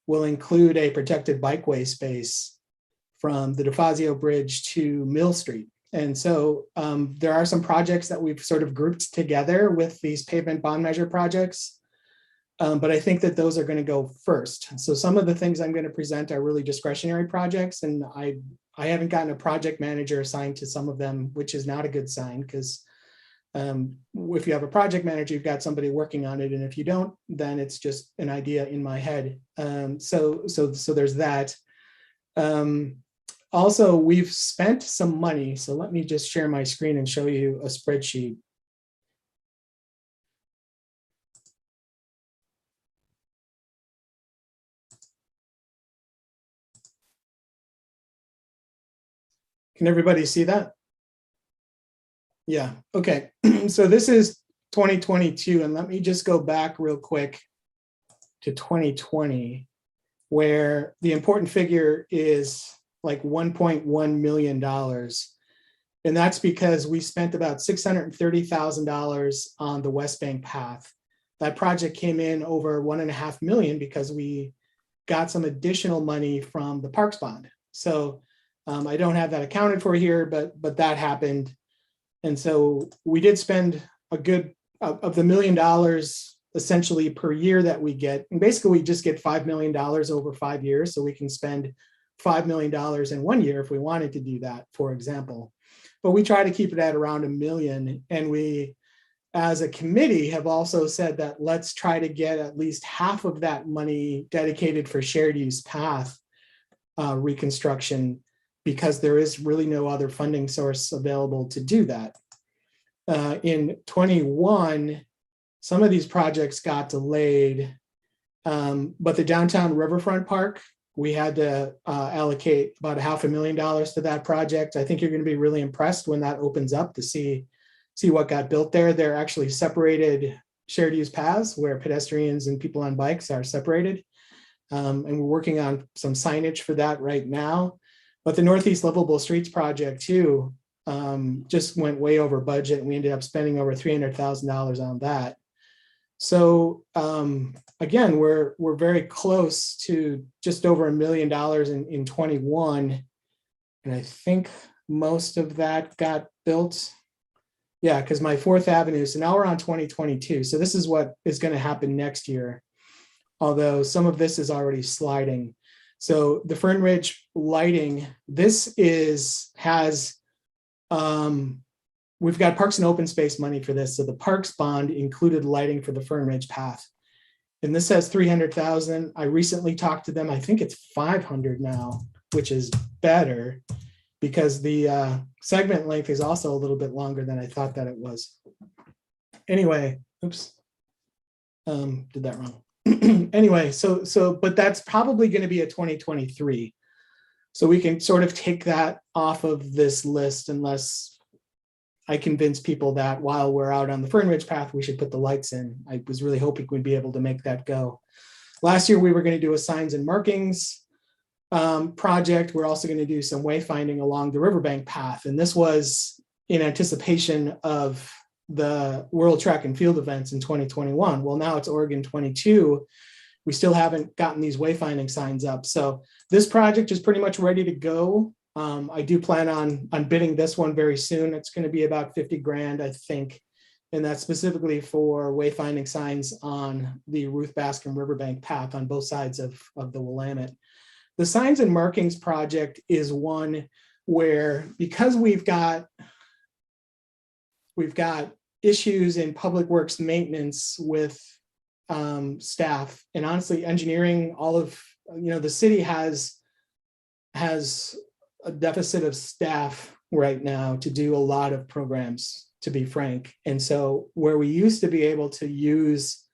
will include a protected bikeway space from the DeFazio Bridge to Mill Street. And so there are some projects that we've sort of grouped together with these pavement bond measure projects. But I think that those are going to go first. So some of the things I'm going to present are really discretionary projects, and I haven't gotten a project manager assigned to some of them, which is not a good sign, because if you have a project manager, you've got somebody working on it, and if you don't, then it's just an idea in my head. So there's that. Also, we've spent some money. So let me just share my screen and show you a spreadsheet. Can everybody see that? Yeah, okay. So this is 2022, and let me just go back real quick to 2020, where the important figure is like $1.1 million. And that's because we spent about $630,000 on the West Bank path. That project came in over $1.5 million because we got some additional money from the Parks Bond. So I don't have that accounted for here, but that happened. And so we did spend a good of the $1 million essentially per year that we get. And basically we just get $5 million over 5 years. So we can spend $5 million in 1 year if we wanted to do that, for example. But we try to keep it at around $1 million. And we, as a committee, have also said that let's try to get at least half of that money dedicated for shared use path reconstruction, because there is really no other funding source available to do that. In 21, some of these projects got delayed, but the downtown Riverfront Park, we had to allocate about $500,000 to that project. I think you're going to be really impressed when that opens up to see what got built there. They're actually separated shared use paths where pedestrians and people on bikes are separated. And we're working on some signage for that right now. But the Northeast Livable Streets project too, just went way over budget, and we ended up spending over $300,000 on that. So again, we're very close to just over $1 million in 21. And I think most of that got built. Yeah, because my 4th Avenue, so now we're on 2022. So this is what is going to happen next year. Although some of this is already sliding. So the Fern Ridge lighting, this has we've got Parks and Open Space money for this. So the Parks bond included lighting for the Fern Ridge path. And this says 300,000. I recently talked to them. I think it's 500 now, which is better because the segment length is also a little bit longer than I thought that it was. Anyway, oops, did that wrong. Anyway, but that's probably going to be a 2023. So we can sort of take that off of this list unless I convince people that while we're out on the Fern Ridge path, we should put the lights in. I was really hoping we'd be able to make that go. Last year, we were going to do a signs and markings project. We're also going to do some wayfinding along the riverbank path. And this was in anticipation of the World Track and Field events in 2021. Well, now it's Oregon 22. We still haven't gotten these wayfinding signs up. So this project is pretty much ready to go. I do plan on bidding this one very soon. It's going to be about 50 grand, I think. And that's specifically for wayfinding signs on the Ruth Baskin Riverbank path on both sides of the Willamette. The signs and markings project is one where, because we've got issues in public works maintenance with staff, and honestly engineering, all of, the city has a deficit of staff right now to do a lot of programs, to be frank. And so where we used to be able to use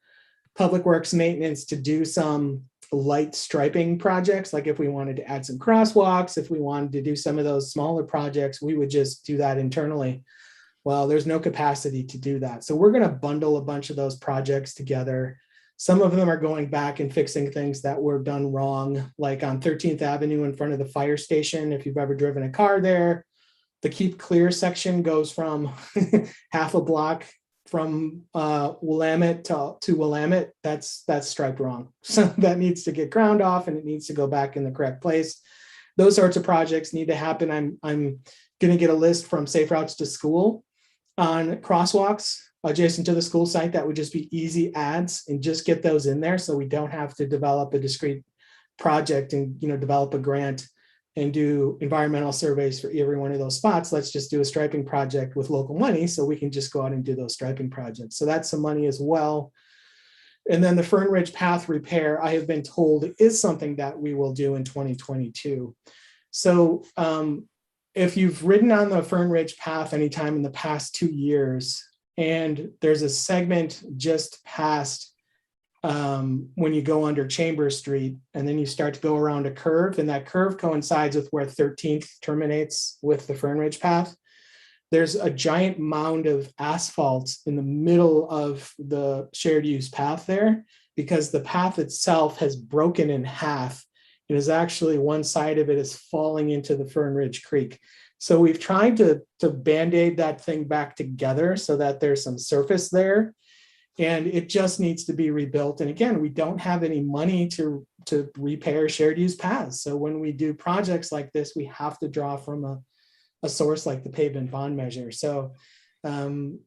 public works maintenance to do some light striping projects, like if we wanted to add some crosswalks, if we wanted to do some of those smaller projects, we would just do that internally. Well, there's no capacity to do that. So we're going to bundle a bunch of those projects together. Some of them are going back and fixing things that were done wrong, like on 13th Avenue in front of the fire station. If you've ever driven a car there, the Keep Clear section goes from half a block from Willamette to Willamette. That's striped wrong. So that needs to get ground off and it needs to go back in the correct place. Those sorts of projects need to happen. I'm going to get a list from Safe Routes to School on crosswalks adjacent to the school site. That would just be easy adds, and just get those in there so we don't have to develop a discrete project and develop a grant and do environmental surveys for every one of those spots. Let's just do a striping project with local money so we can just go out and do those striping projects. So that's some money as well. And then the Fern Ridge path repair, I have been told, is something that we will do in 2022. So if you've ridden on the Fern Ridge path anytime in the past 2 years, and there's a segment just past when you go under Chambers Street, and then you start to go around a curve, and that curve coincides with where 13th terminates with the Fern Ridge path. There's a giant mound of asphalt in the middle of the shared use path there, because the path itself has broken in half. It is actually, one side of it is falling into the Fern Ridge Creek. So we've tried to Band-Aid that thing back together so that there's some surface there, and it just needs to be rebuilt. And again, we don't have any money to repair shared use paths. So when we do projects like this, we have to draw from a source like the pavement bond measure. So the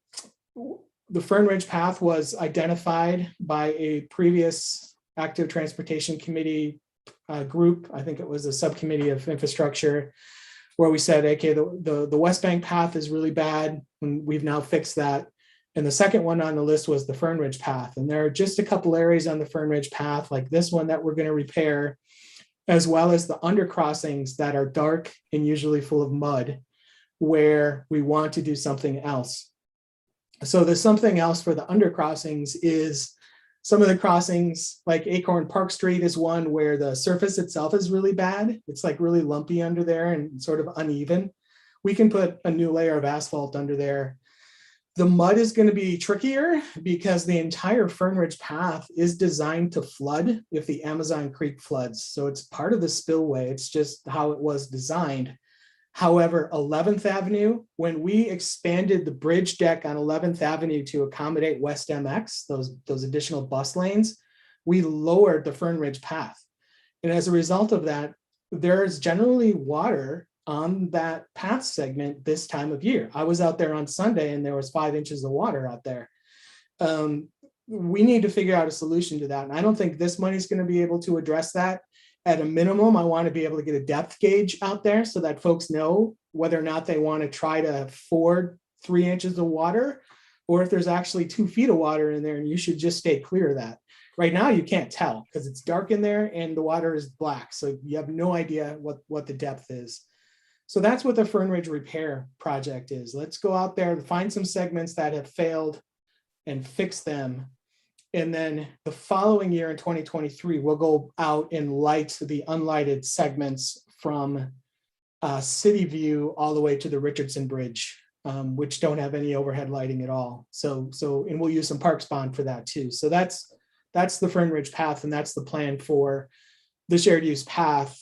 Fern Ridge path was identified by a previous active transportation committee group. I think it was a subcommittee of infrastructure, where we said, okay, the West Bank path is really bad, and we've now fixed that. And the second one on the list was the Fern Ridge path. And there are just a couple areas on the Fern Ridge path, like this one, that we're going to repair, as well as the undercrossings that are dark and usually full of mud, where we want to do something else. So there's something else for the undercrossings is some of the crossings, like Acorn Park Street is one where the surface itself is really bad. It's like really lumpy under there and sort of uneven. We can put a new layer of asphalt under there. The mud is going to be trickier because the entire Fern Ridge path is designed to flood if the Amazon Creek floods. So it's part of the spillway. It's just how it was designed. However, 11th Avenue, when we expanded the bridge deck on 11th Avenue to accommodate West MX, those additional bus lanes, we lowered the Fern Ridge path. And as a result of that, there's generally water on that path segment this time of year. I was out there on Sunday and there was 5 inches of water out there. We need to figure out a solution to that. And I don't think this money is going to be able to address that. At a minimum, I want to be able to get a depth gauge out there so that folks know whether or not they want to try to ford 3 inches of water, or if there's actually 2 feet of water in there and you should just stay clear of that. Right now, you can't tell because it's dark in there and the water is black. So you have no idea what the depth is. So that's what the Fern Ridge repair project is. Let's go out there and find some segments that have failed and fix them. And then the following year in 2023, we'll go out and light the unlighted segments from City View all the way to the Richardson Bridge, which don't have any overhead lighting at all. And we'll use some parks bond for that too. So that's the Fern Ridge path, and that's the plan for the shared use path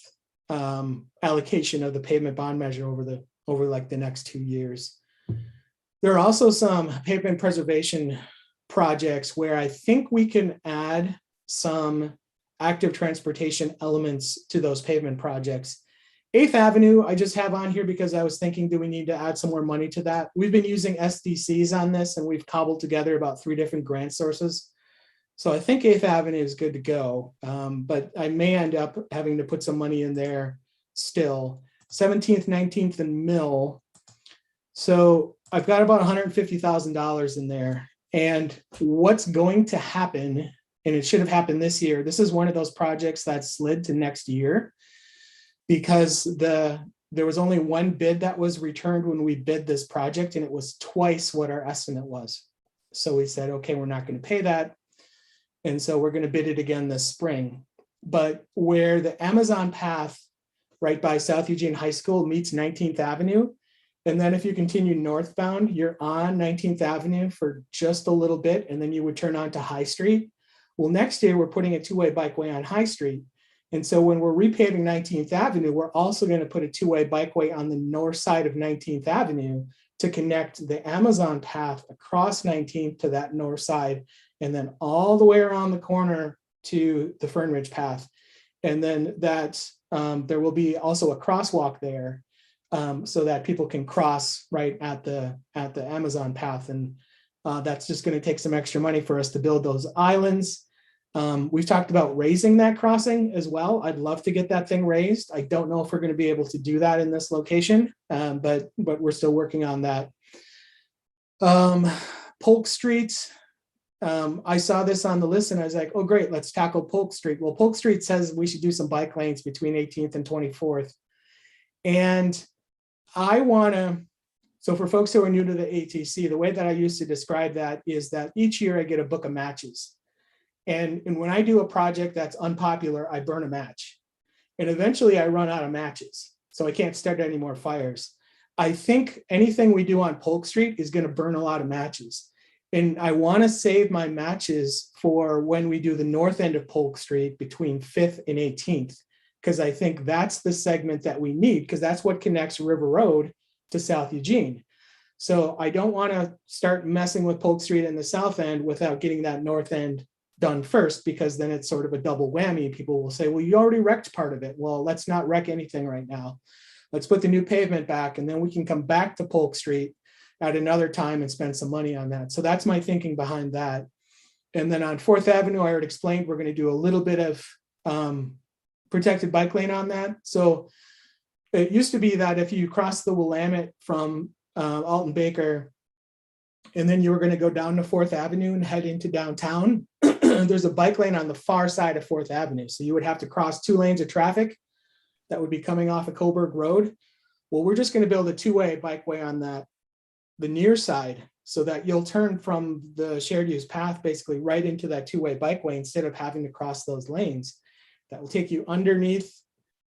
allocation of the pavement bond measure over like the next 2 years. There are also some pavement preservation projects where I think we can add some active transportation elements to those pavement projects. 8th Avenue, I just have on here because I was thinking, do we need to add some more money to that? We've been using SDCs on this and we've cobbled together about 3 different grant sources. So I think 8th Avenue is good to go, but I may end up having to put some money in there still. 17th, 19th, and Mill. So I've got about $150,000 in there. And what's going to happen, and it should have happened this year, this is one of those projects that slid to next year because there was only 1 bid that was returned when we bid this project, and it was twice what our estimate was. So we said, okay, we're not going to pay that. And so we're going to bid it again this spring. But where the Amazon path right by South Eugene High School meets 19th Avenue, and then if you continue northbound, you're on 19th Avenue for just a little bit, and then you would turn on to High Street. Well, next year, we're putting a 2-way bikeway on High Street. And so when we're repaving 19th Avenue, we're also going to put a 2-way bikeway on the north side of 19th Avenue to connect the Amazon path across 19th to that north side, and then all the way around the corner to the Fern Ridge path. And then there will be also a crosswalk there so that people can cross right at the Amazon path. And that's just going to take some extra money for us to build those islands. We've talked about raising that crossing as well. I'd love to get that thing raised. I don't know if we're going to be able to do that in this location, but we're still working on that. Polk Street. I saw this on the list and I was like, oh, great, let's tackle Polk Street. Well, Polk Street says we should do some bike lanes between 18th and 24th. And so for folks who are new to the ATC, the way that I used to describe that is that each year I get a book of matches. And when I do a project that's unpopular, I burn a match. And eventually I run out of matches. So I can't start any more fires. I think anything we do on Polk Street is going to burn a lot of matches. And I want to save my matches for when we do the north end of Polk Street between 5th and 18th, because I think that's the segment that we need, because that's what connects River Road to South Eugene. So I don't want to start messing with Polk Street in the south end without getting that north end done first, because then it's sort of a double whammy. People will say, well, you already wrecked part of it. Well, let's not wreck anything right now. Let's put the new pavement back, and then we can come back to Polk Street at another time and spend some money on that. So that's my thinking behind that. And then on 4th Avenue, I already explained, we're going to do a little bit of protected bike lane on that. So it used to be that if you cross the Willamette from Alton Baker, and then you were going to go down to 4th Avenue and head into downtown, there's a bike lane on the far side of 4th Avenue. So you would have to cross 2 lanes of traffic that would be coming off of Coburg Road. Well, we're just going to build a 2-way bikeway on the near side, so that you'll turn from the shared use path basically right into that 2-way bikeway instead of having to cross those lanes. That will take you underneath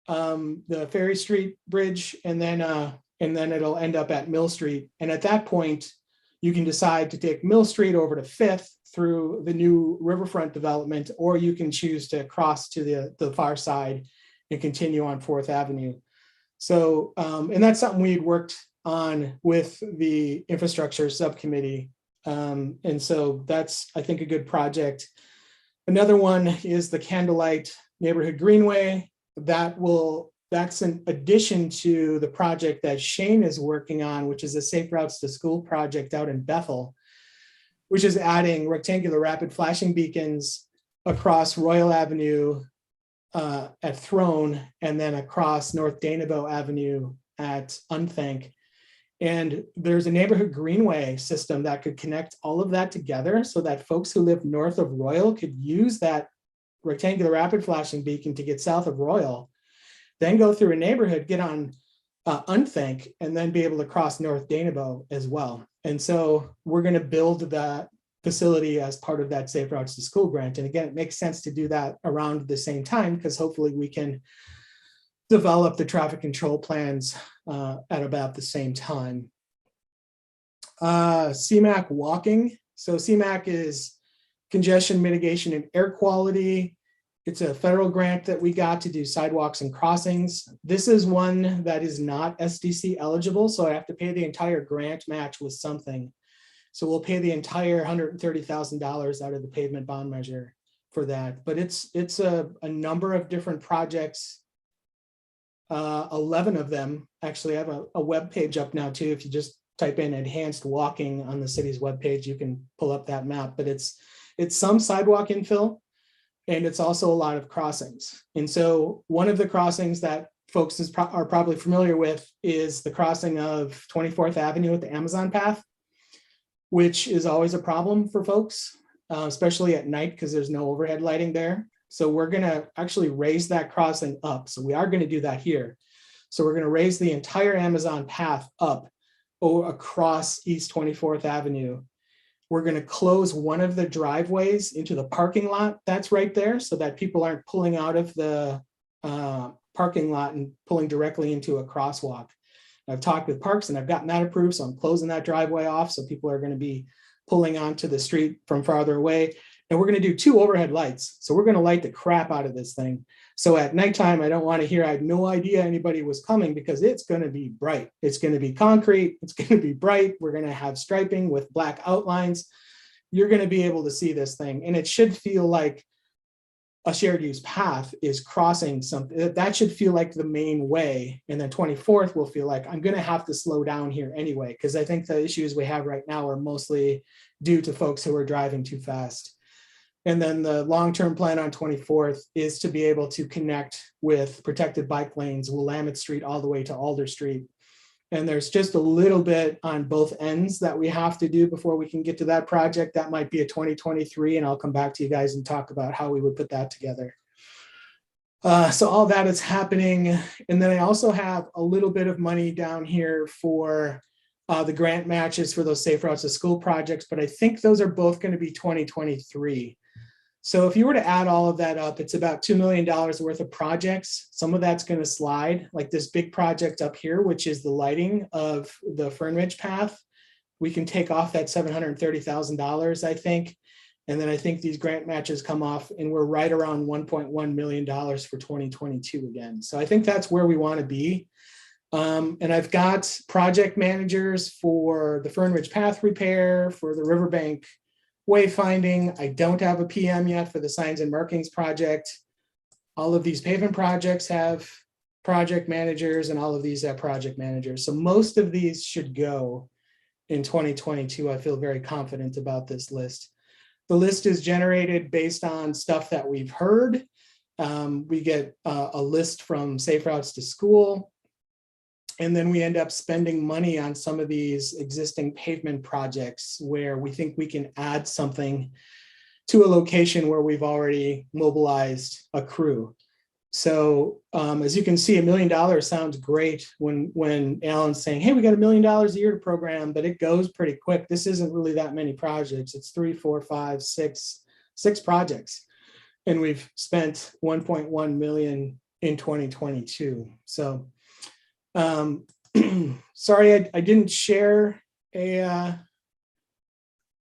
the Ferry Street Bridge, and then it'll end up at Mill Street. And at that point, you can decide to take Mill Street over to 5th through the new riverfront development, or you can choose to cross to the far side and continue on 4th Avenue. So, and that's something we'd worked on with the infrastructure subcommittee. And so that's, I think, a good project. Another one is the Candlelight Neighborhood Greenway. That's an addition to the project that Shane is working on, which is a Safe Routes to School project out in Bethel, which is adding rectangular rapid flashing beacons across Royal Avenue at Throne, and then across North Danabo Avenue at Unthank. And there's a neighborhood greenway system that could connect all of that together so that folks who live north of Royal could use that rectangular rapid flashing beacon to get south of Royal, then go through a neighborhood, get on Unthank, and then be able to cross North Danabo as well. And so we're going to build that facility as part of that Safe Routes to School grant. And again, it makes sense to do that around the same time, because hopefully we can develop the traffic control plans at about the same time. CMAQ walking. So CMAQ is congestion mitigation and air quality. It's a federal grant that we got to do sidewalks and crossings. This is one that is not SDC eligible, so I have to pay the entire grant match with something. So we'll pay the entire $130,000 out of the pavement bond measure for that. But it's a number of different projects. 11 of them actually have a web page up now too. If you just type in enhanced walking on the city's webpage, you can pull up that map. But it's some sidewalk infill, and it's also a lot of crossings. And so one of the crossings that folks are probably familiar with is the crossing of 24th Avenue at the Amazon path, which is always a problem for folks, especially at night because there's no overhead lighting there. So we're going to actually raise that crossing up. So we are going to do that here. So we're going to raise the entire Amazon path up across East 24th Avenue. We're going to close one of the driveways into the parking lot that's right there so that people aren't pulling out of the parking lot and pulling directly into a crosswalk. I've talked with Parks and I've gotten that approved, so I'm closing that driveway off so people are going to be pulling onto the street from farther away. And we're going to do 2 overhead lights. So we're going to light the crap out of this thing. So at nighttime, I don't want to hear, I had no idea anybody was coming, because it's going to be bright. It's going to be concrete. It's going to be bright. We're going to have striping with black outlines. You're going to be able to see this thing. And it should feel like a shared use path is crossing something. That should feel like the main way. And then 24th will feel like I'm going to have to slow down here anyway, because I think the issues we have right now are mostly due to folks who are driving too fast. And then the long-term plan on 24th is to be able to connect with protected bike lanes, Willamette Street all the way to Alder Street. And there's just a little bit on both ends that we have to do before we can get to that project. That might be a 2023, and I'll come back to you guys and talk about how we would put that together. So all that is happening. And then I also have a little bit of money down here for the grant matches for those Safe Routes to School projects, but I think those are both going to be 2023. So if you were to add all of that up, it's about $2 million worth of projects. Some of that's going to slide, like this big project up here, which is the lighting of the Fern Ridge path. We can take off that $730,000, I think. And then I think these grant matches come off and we're right around $1.1 million for 2022 again. So I think that's where we want to be. And I've got project managers for the Fern Ridge path repair, for the Riverbank wayfinding. I don't have a PM yet for the signs and markings project. All of these pavement projects have project managers, and all of these have project managers. So most of these should go in 2022. I feel very confident about this list. The list is generated based on stuff that we've heard. We get a list from Safe Routes to School. And then we end up spending money on some of these existing pavement projects where we think we can add something to a location where we've already mobilized a crew. So as you can see, $1 million sounds great when Alan's saying, hey, we got $1 million a year to program, but it goes pretty quick. This isn't really that many projects. It's 3, 4, 5, 6 projects. And we've spent 1.1 million in 2022. So sorry, I didn't share a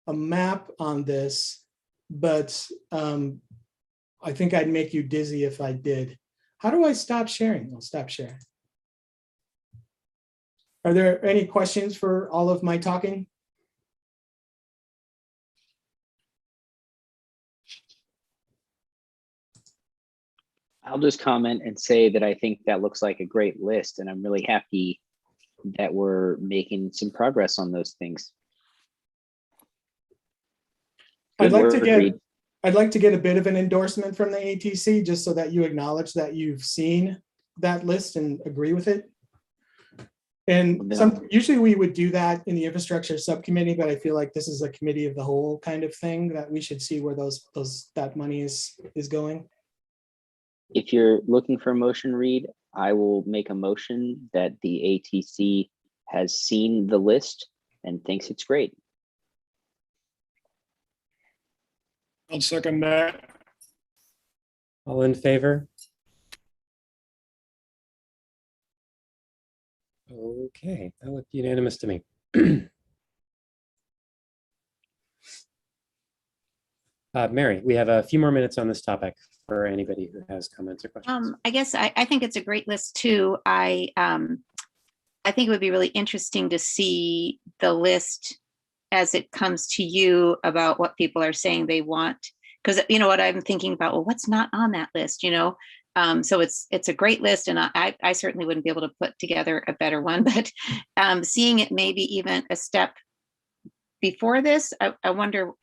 map on this, but I think I'd make you dizzy if I did. How do I stop sharing? I'll stop sharing. Are there any questions for all of my talking? I'll just comment and say that I think that looks like a great list, and I'm really happy that we're making some progress on those things. I'd Good like to work, get Reed. I'd like to get a bit of an endorsement from the ATC, just so that you acknowledge that you've seen that list and agree with it. And usually we would do that in the infrastructure subcommittee, but I feel like this is a committee of the whole kind of thing that we should see where that money is going. If you're looking for a motion, Reed, I will make a motion that the ATC has seen the list and thinks it's great. I'll second that. All in favor? Okay, that looked unanimous to me. Mary, we have a few more minutes on this topic for anybody who has comments or questions. I guess I think it's a great list too. I think it would be really interesting to see the list as it comes to you about what people are saying they want. Because you know what I'm thinking about, well, what's not on that list, you know? So it's a great list, and I certainly wouldn't be able to put together a better one, but seeing it maybe even a step before this, I wonder,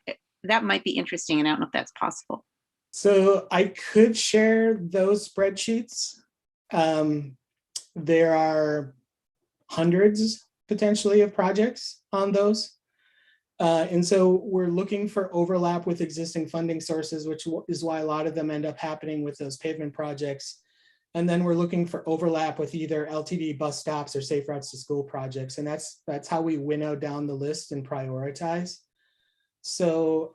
that might be interesting, and I don't know if that's possible. So I could share those spreadsheets. There are hundreds potentially of projects on those. And so we're looking for overlap with existing funding sources, which is why a lot of them end up happening with those pavement projects. And then we're looking for overlap with either LTD bus stops or safe routes to school projects. And that's how we winnow down the list and prioritize. So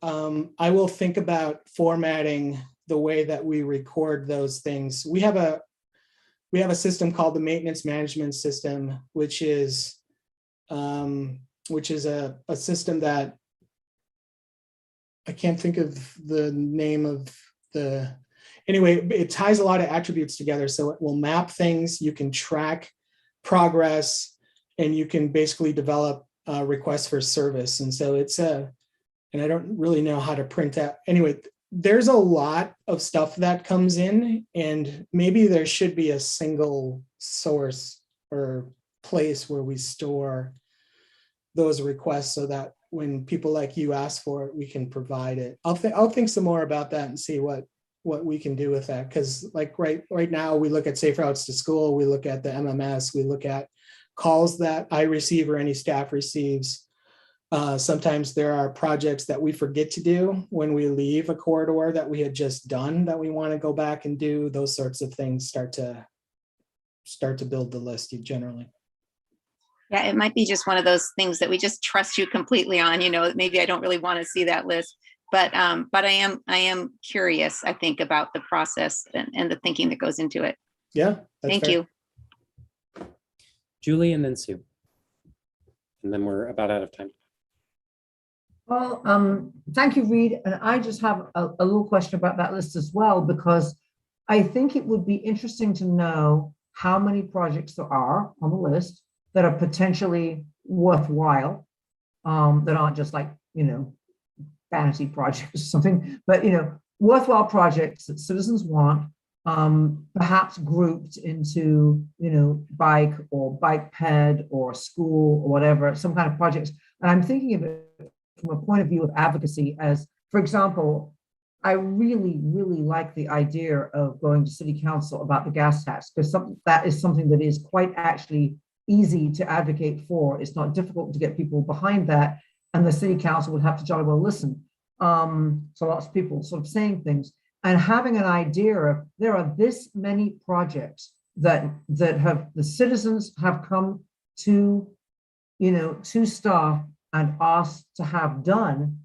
I will think about formatting the way that we record those things. We have a system called the maintenance management system, which is a system that I can't think of the name of anyway, it ties a lot of attributes together. So it will map things, you can track progress, and you can basically develop requests for service. And so and I don't really know how to print that. Anyway, there's a lot of stuff that comes in, and maybe there should be a single source or place where we store those requests so that when people like you ask for it, we can provide it. I'll think some more about that and see what we can do with that. Because like right now we look at safe routes to school, we look at the MMS, we look at calls that I receive or any staff receives. Sometimes there are projects that we forget to do when we leave a corridor that we had just done that we want to go back and do. Those sorts of things start to build the list generally. Yeah, it might be just one of those things that we just trust you completely on, you know, maybe I don't really want to see that list, but I am curious, I think, about the process and the thinking that goes into it. Yeah. Thank you. Julie and then Sue. And then we're about out of time. Well, thank you, Reed. And I just have a little question about that list as well, because I think it would be interesting to know how many projects there are on the list that are potentially worthwhile, that aren't just like, you know, fantasy projects or something, but, you know, worthwhile projects that citizens want, perhaps grouped into, you know, bike or bike ped or school or whatever, some kind of projects. And I'm thinking of it from a point of view of advocacy as, for example, I really, really like the idea of going to city council about the gas tax, because that is something that is quite actually easy to advocate for. It's not difficult to get people behind that, and the city council would have to jolly well listen. So lots of people sort of saying things and having an idea of there are this many projects that have the citizens have come to, you know, to staff and asked to have done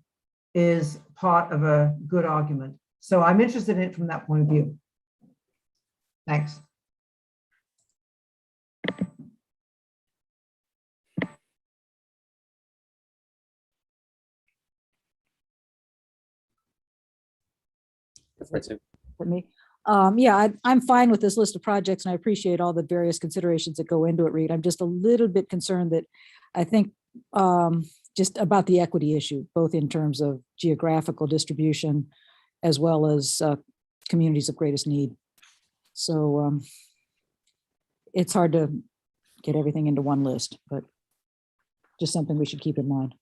is part of a good argument. So I'm interested in it from that point of view. Thanks. Go for it, Sue. For me, Yeah, I'm fine with this list of projects and I appreciate all the various considerations that go into it, Reed. I'm just a little bit concerned that I think just about the equity issue, both in terms of geographical distribution as well as communities of greatest need. So it's hard to get everything into one list, but just something we should keep in mind.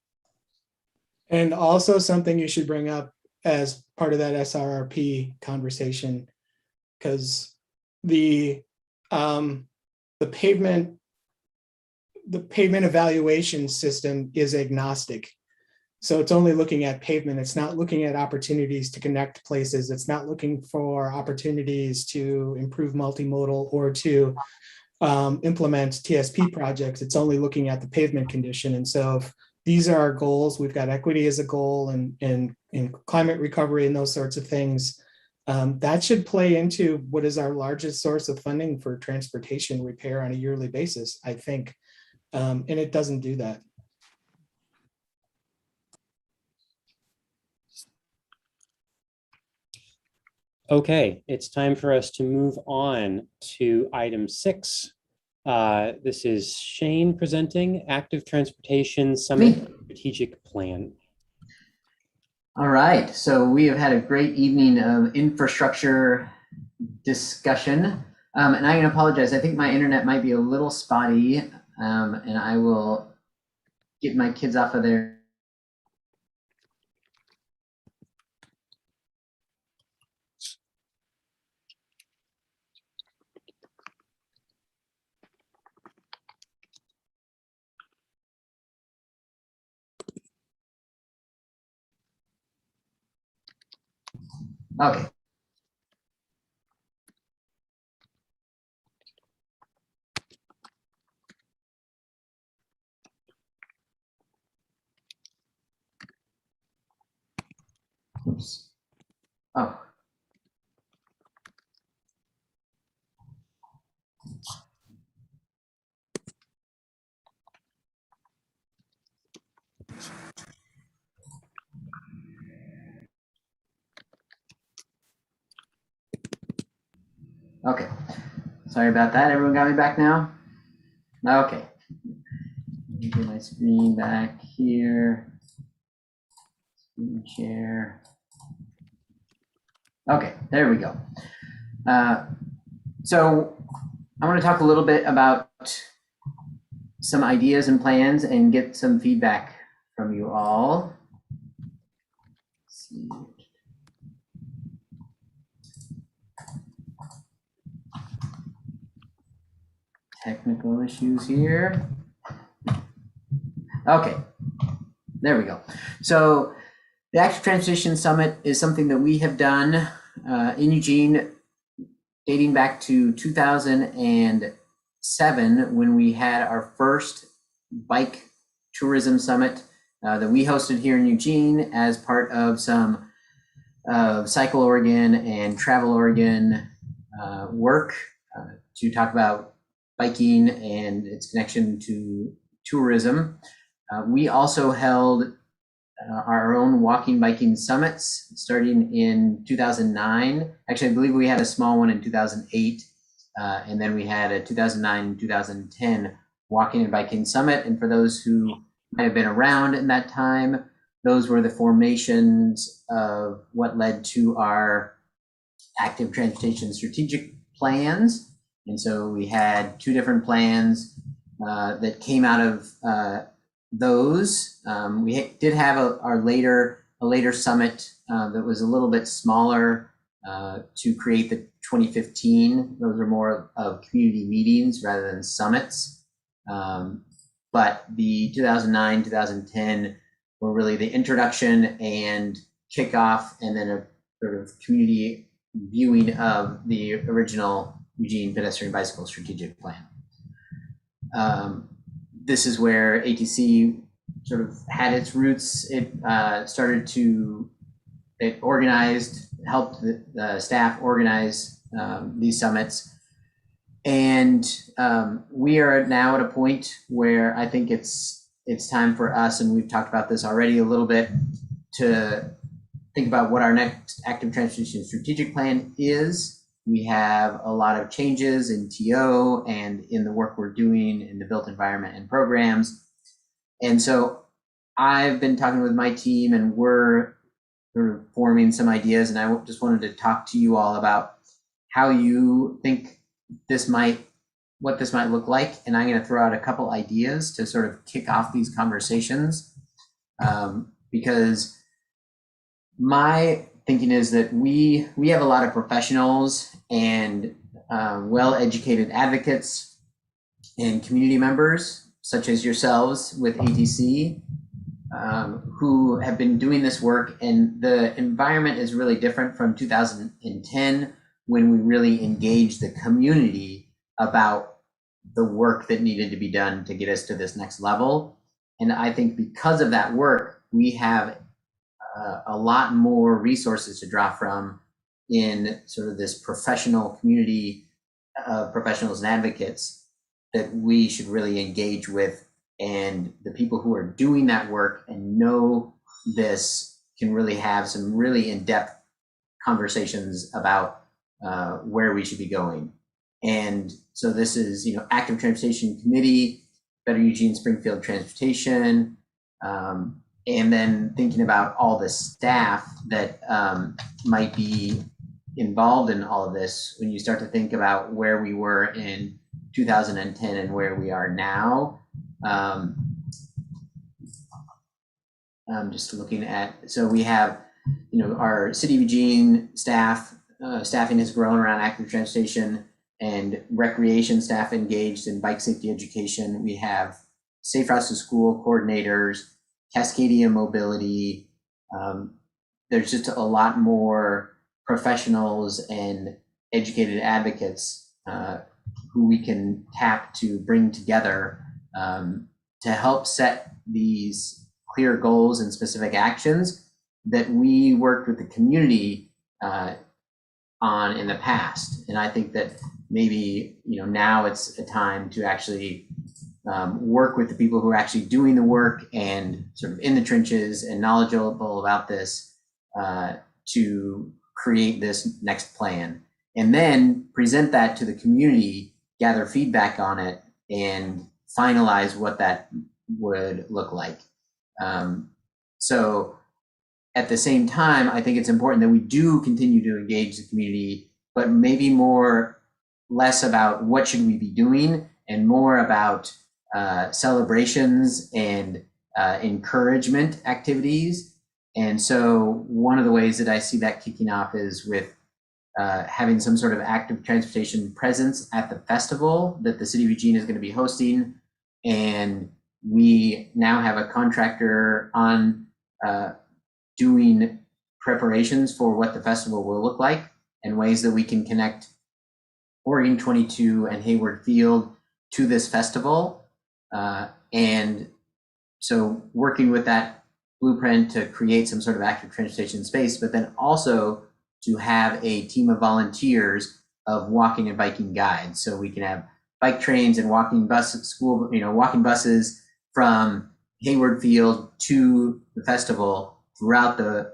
And also something you should bring up as part of that SRRP conversation, because the pavement evaluation system is agnostic. So it's only looking at pavement. It's not looking at opportunities to connect places. It's not looking for opportunities to improve multimodal or to implement TSP projects. It's only looking at the pavement condition. And so if these are our goals, we've got equity as a goal and climate recovery and those sorts of things. That should play into what is our largest source of funding for transportation repair on a yearly basis, I think. And it doesn't do that. Okay, it's time for us to move on to item 6. This is Shane presenting Active Transportation Summit Strategic Plan. All right, so we have had a great evening of infrastructure discussion. And I'm going to apologize. I think my internet might be a little spotty, and I will get my kids off of there. Okay. Oops. Oh. Okay, sorry about that. Everyone got me back now? Okay. Let me get my screen back here. Screen share. Okay, there we go. So I want to talk a little bit about some ideas and plans and get some feedback from you all. Let's see. Technical issues here. Okay, there we go. So the Active Transportation Summit is something that we have done in Eugene dating back to 2007 when we had our first bike tourism summit that we hosted here in Eugene as part of some Cycle Oregon and Travel Oregon work to talk about biking and its connection to tourism. We also held our own walking biking summits starting in 2009. Actually, I believe we had a small one in 2008, and then we had a 2009 and 2010 walking and biking summit. And for those who might have been around in that time, those were the formations of what led to our active transportation strategic plans. And so we had 2 different plans that came out of those. We did have a later summit that was a little bit smaller to create the 2015. Those were more of community meetings rather than summits. But the 2009, 2010 were really the introduction and kickoff, and then a sort of community viewing of the original Eugene Pedestrian Bicycle Strategic Plan. This is where ATC sort of had its roots. It helped the staff organize these summits. And we are now at a point where I think it's time for us, and we've talked about this already a little bit, to think about what our next active transportation strategic plan is. we have a lot of changes in TO and in the work we're doing in the built environment and programs. And so I've been talking with my team, and we're forming some ideas, and I just wanted to talk to you all about how you think what this might look like. And I'm going to throw out a couple ideas to sort of kick off these conversations, because my thinking is that we have a lot of professionals and well-educated advocates and community members, such as yourselves with ATC, who have been doing this work. And the environment is really different from 2010, when we really engaged the community about the work that needed to be done to get us to this next level. And I think because of that work, we have a lot more resources to draw from in sort of this professional community of professionals and advocates that we should really engage with. And the people who are doing that work and know this can really have some really in-depth conversations about where we should be going. And so this is, Active Transportation Committee, Better Eugene Springfield Transportation, and then thinking about all the staff that might be involved in all of this. When you start to think about where we were in 2010 and where we are now, I'm just looking at, so we have, our City of Eugene staff, staffing has grown around active transportation, and recreation staff engaged in bike safety education. We have Safe Routes to School coordinators, Cascadia Mobility. There's just a lot more professionals and educated advocates who we can tap to bring together to help set these clear goals and specific actions that we worked with the community on in the past. And I think that maybe now it's a time to actually work with the people who are actually doing the work and sort of in the trenches and knowledgeable about this to create this next plan, and then present that to the community, gather feedback on it, and finalize what that would look like. So at the same time, I think it's important that we do continue to engage the community, but maybe less about what should we be doing and more about celebrations and encouragement activities. And so one of the ways that I see that kicking off is with having some sort of active transportation presence at the festival that the City of Eugene is going to be hosting. And we now have a contractor on doing preparations for what the festival will look like and ways that we can connect Oregon 22 and Hayward Field to this festival. And so working with that blueprint to create some sort of active transportation space, but then also to have a team of volunteers of walking and biking guides. So we can have bike trains and walking buses, walking buses from Hayward Field to the festival throughout the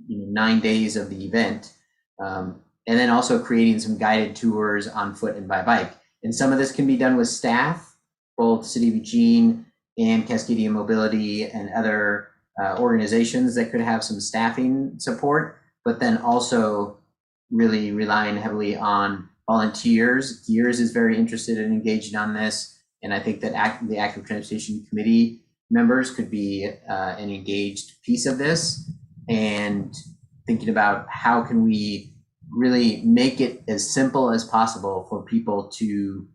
9 days of the event. And then also creating some guided tours on foot and by bike. And some of this can be done with staff, both City of Eugene and Cascadia Mobility and other organizations that could have some staffing support, but then also really relying heavily on volunteers. Gears is very interested in engaging on this. And I think that the Active Transportation Committee members could be an engaged piece of this, and thinking about how can we really make it as simple as possible for people to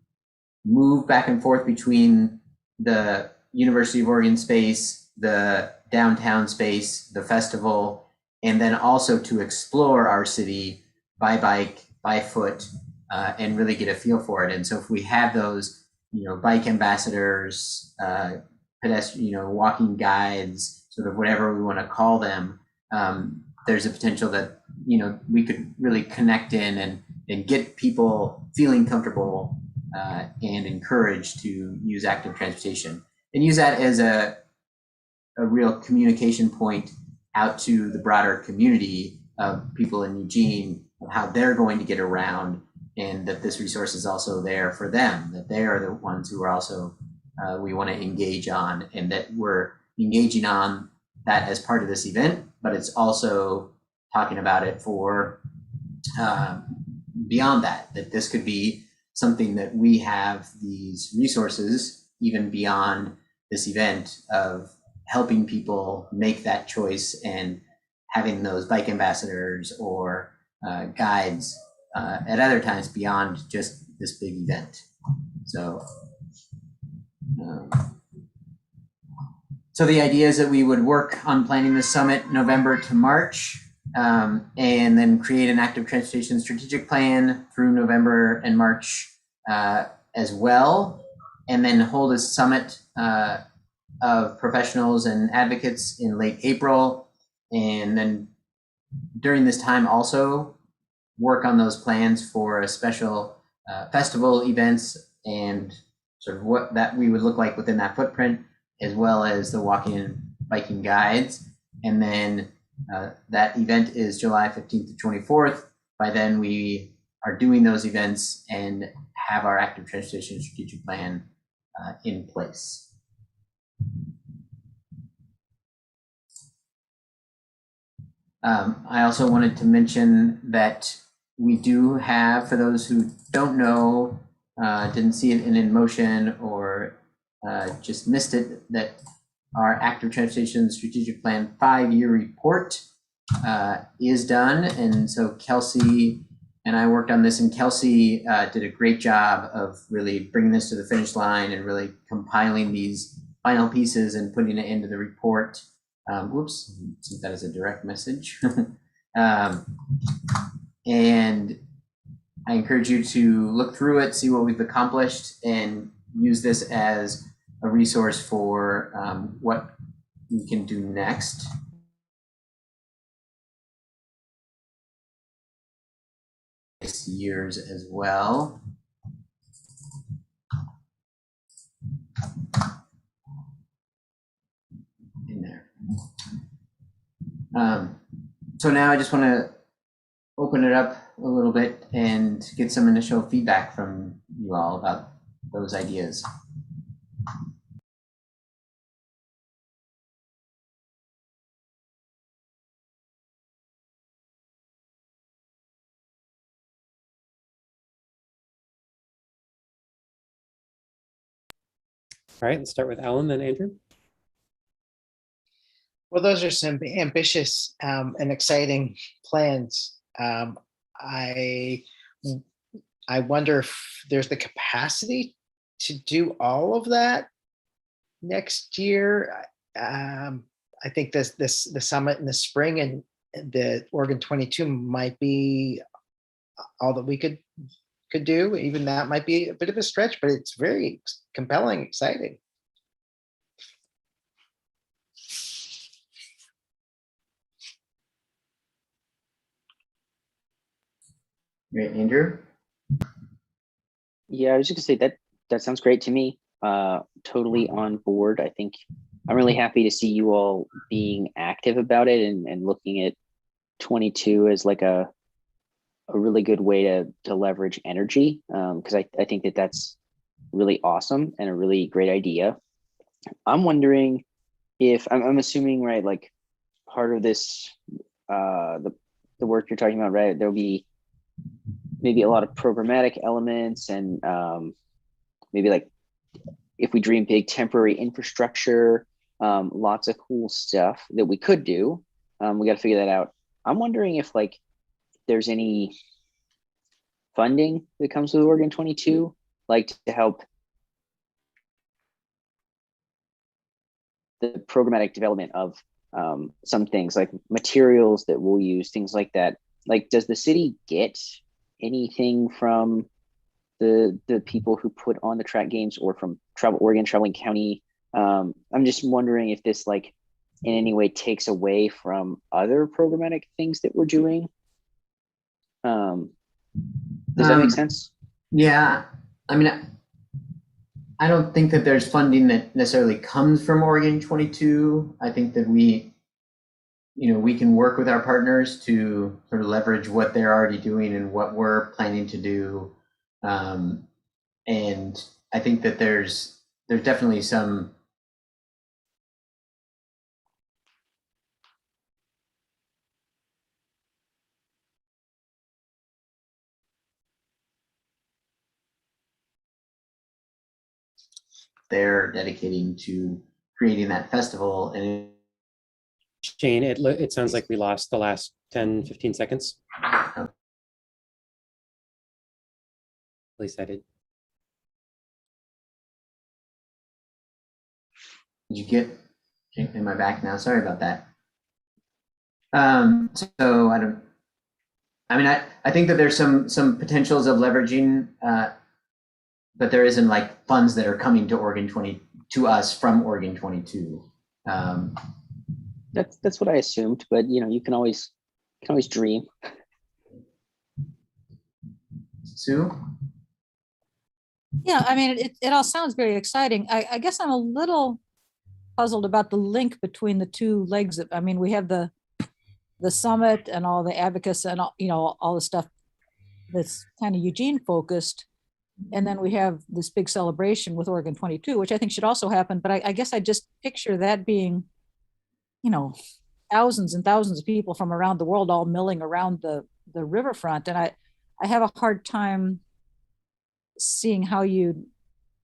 move back and forth between the University of Oregon space, the downtown space, the festival, and then also to explore our city by bike, by foot, and really get a feel for it. And so if we have those, bike ambassadors, pedestrian, walking guides, sort of whatever we want to call them, there's a potential that, we could really connect in and get people feeling comfortable and encouraged to use active transportation, and use that as a real communication point out to the broader community of people in Eugene of how they're going to get around, and that this resource is also there for them, that they are the ones who are also we want to engage on, and that we're engaging on that as part of this event, but it's also talking about it for beyond that, that this could be something that we have these resources even beyond this event of helping people make that choice and having those bike ambassadors or guides at other times beyond just this big event. So the idea is that we would work on planning the summit November to March, and then create an active transportation strategic plan through November and March as well, and then hold a summit of professionals and advocates in late April, and then during this time also work on those plans for a special festival events and sort of what that we would look like within that footprint, as well as the walking and biking guides. And then that event is July 15th to 24th. By then we are doing those events and have our active transportation strategic plan in place. I also wanted to mention that we do have, for those who don't know, didn't see it in motion or just missed it, that our active transportation strategic plan 5-year report is done. And so Kelsey and I worked on this, and Kelsey did a great job of really bringing this to the finish line and really compiling these final pieces and putting it into the report. Whoops, since that is a direct message. And I encourage you to look through it, see what we've accomplished, and use this as a resource for what we can do next. Years as well. In there. So now I just want to open it up a little bit and get some initial feedback from you all about those ideas. All right, let's start with Alan, then Andrew. Well, those are some ambitious and exciting plans. I wonder if there's the capacity to do all of that next year. I think the summit in the spring and the Oregon 22 might be all that we could do. Even that might be a bit of a stretch, but it's very compelling, exciting. Great, Andrew. Yeah, I was just gonna say that sounds great to me. Totally on board. I think I'm really happy to see you all being active about it and looking at 22 as like a really good way to leverage energy, because I think that's really awesome and a really great idea. I'm wondering if I'm assuming, right, like part of this the work you're talking about, right, there'll be maybe a lot of programmatic elements and maybe like, if we dream big, temporary infrastructure, lots of cool stuff that we could do. We got to figure that out. I'm wondering if like there's any funding that comes with Oregon 22, like to help the programmatic development of some things like materials that we'll use, things like that. Like, does the city get anything from the people who put on the track games or from Oregon Traveling County? I'm just wondering if this like in any way takes away from other programmatic things that we're doing. Does that make sense? Yeah, I mean, I don't think that there's funding that necessarily comes from Oregon 22. I think that we we can work with our partners to sort of leverage what they're already doing and what we're planning to do. And I think that there's definitely some they're dedicating to creating that festival. And Jane, it sounds like we lost the last 10, 15 seconds. At least I did. Did you get, am I back now? Sorry about that. So I think that there's some potentials of leveraging, but there isn't like funds that are coming to us from Oregon 22. That's what I assumed, but you can always dream. Sue? Yeah, I mean, it all sounds very exciting. I guess I'm a little puzzled about the link between the two legs. I mean, we have the summit and all the advocacy and all the stuff that's kind of Eugene focused. And then we have this big celebration with Oregon 22, which I think should also happen. But I guess I just picture that being, thousands and thousands of people from around the world all milling around the riverfront. And I have a hard time seeing how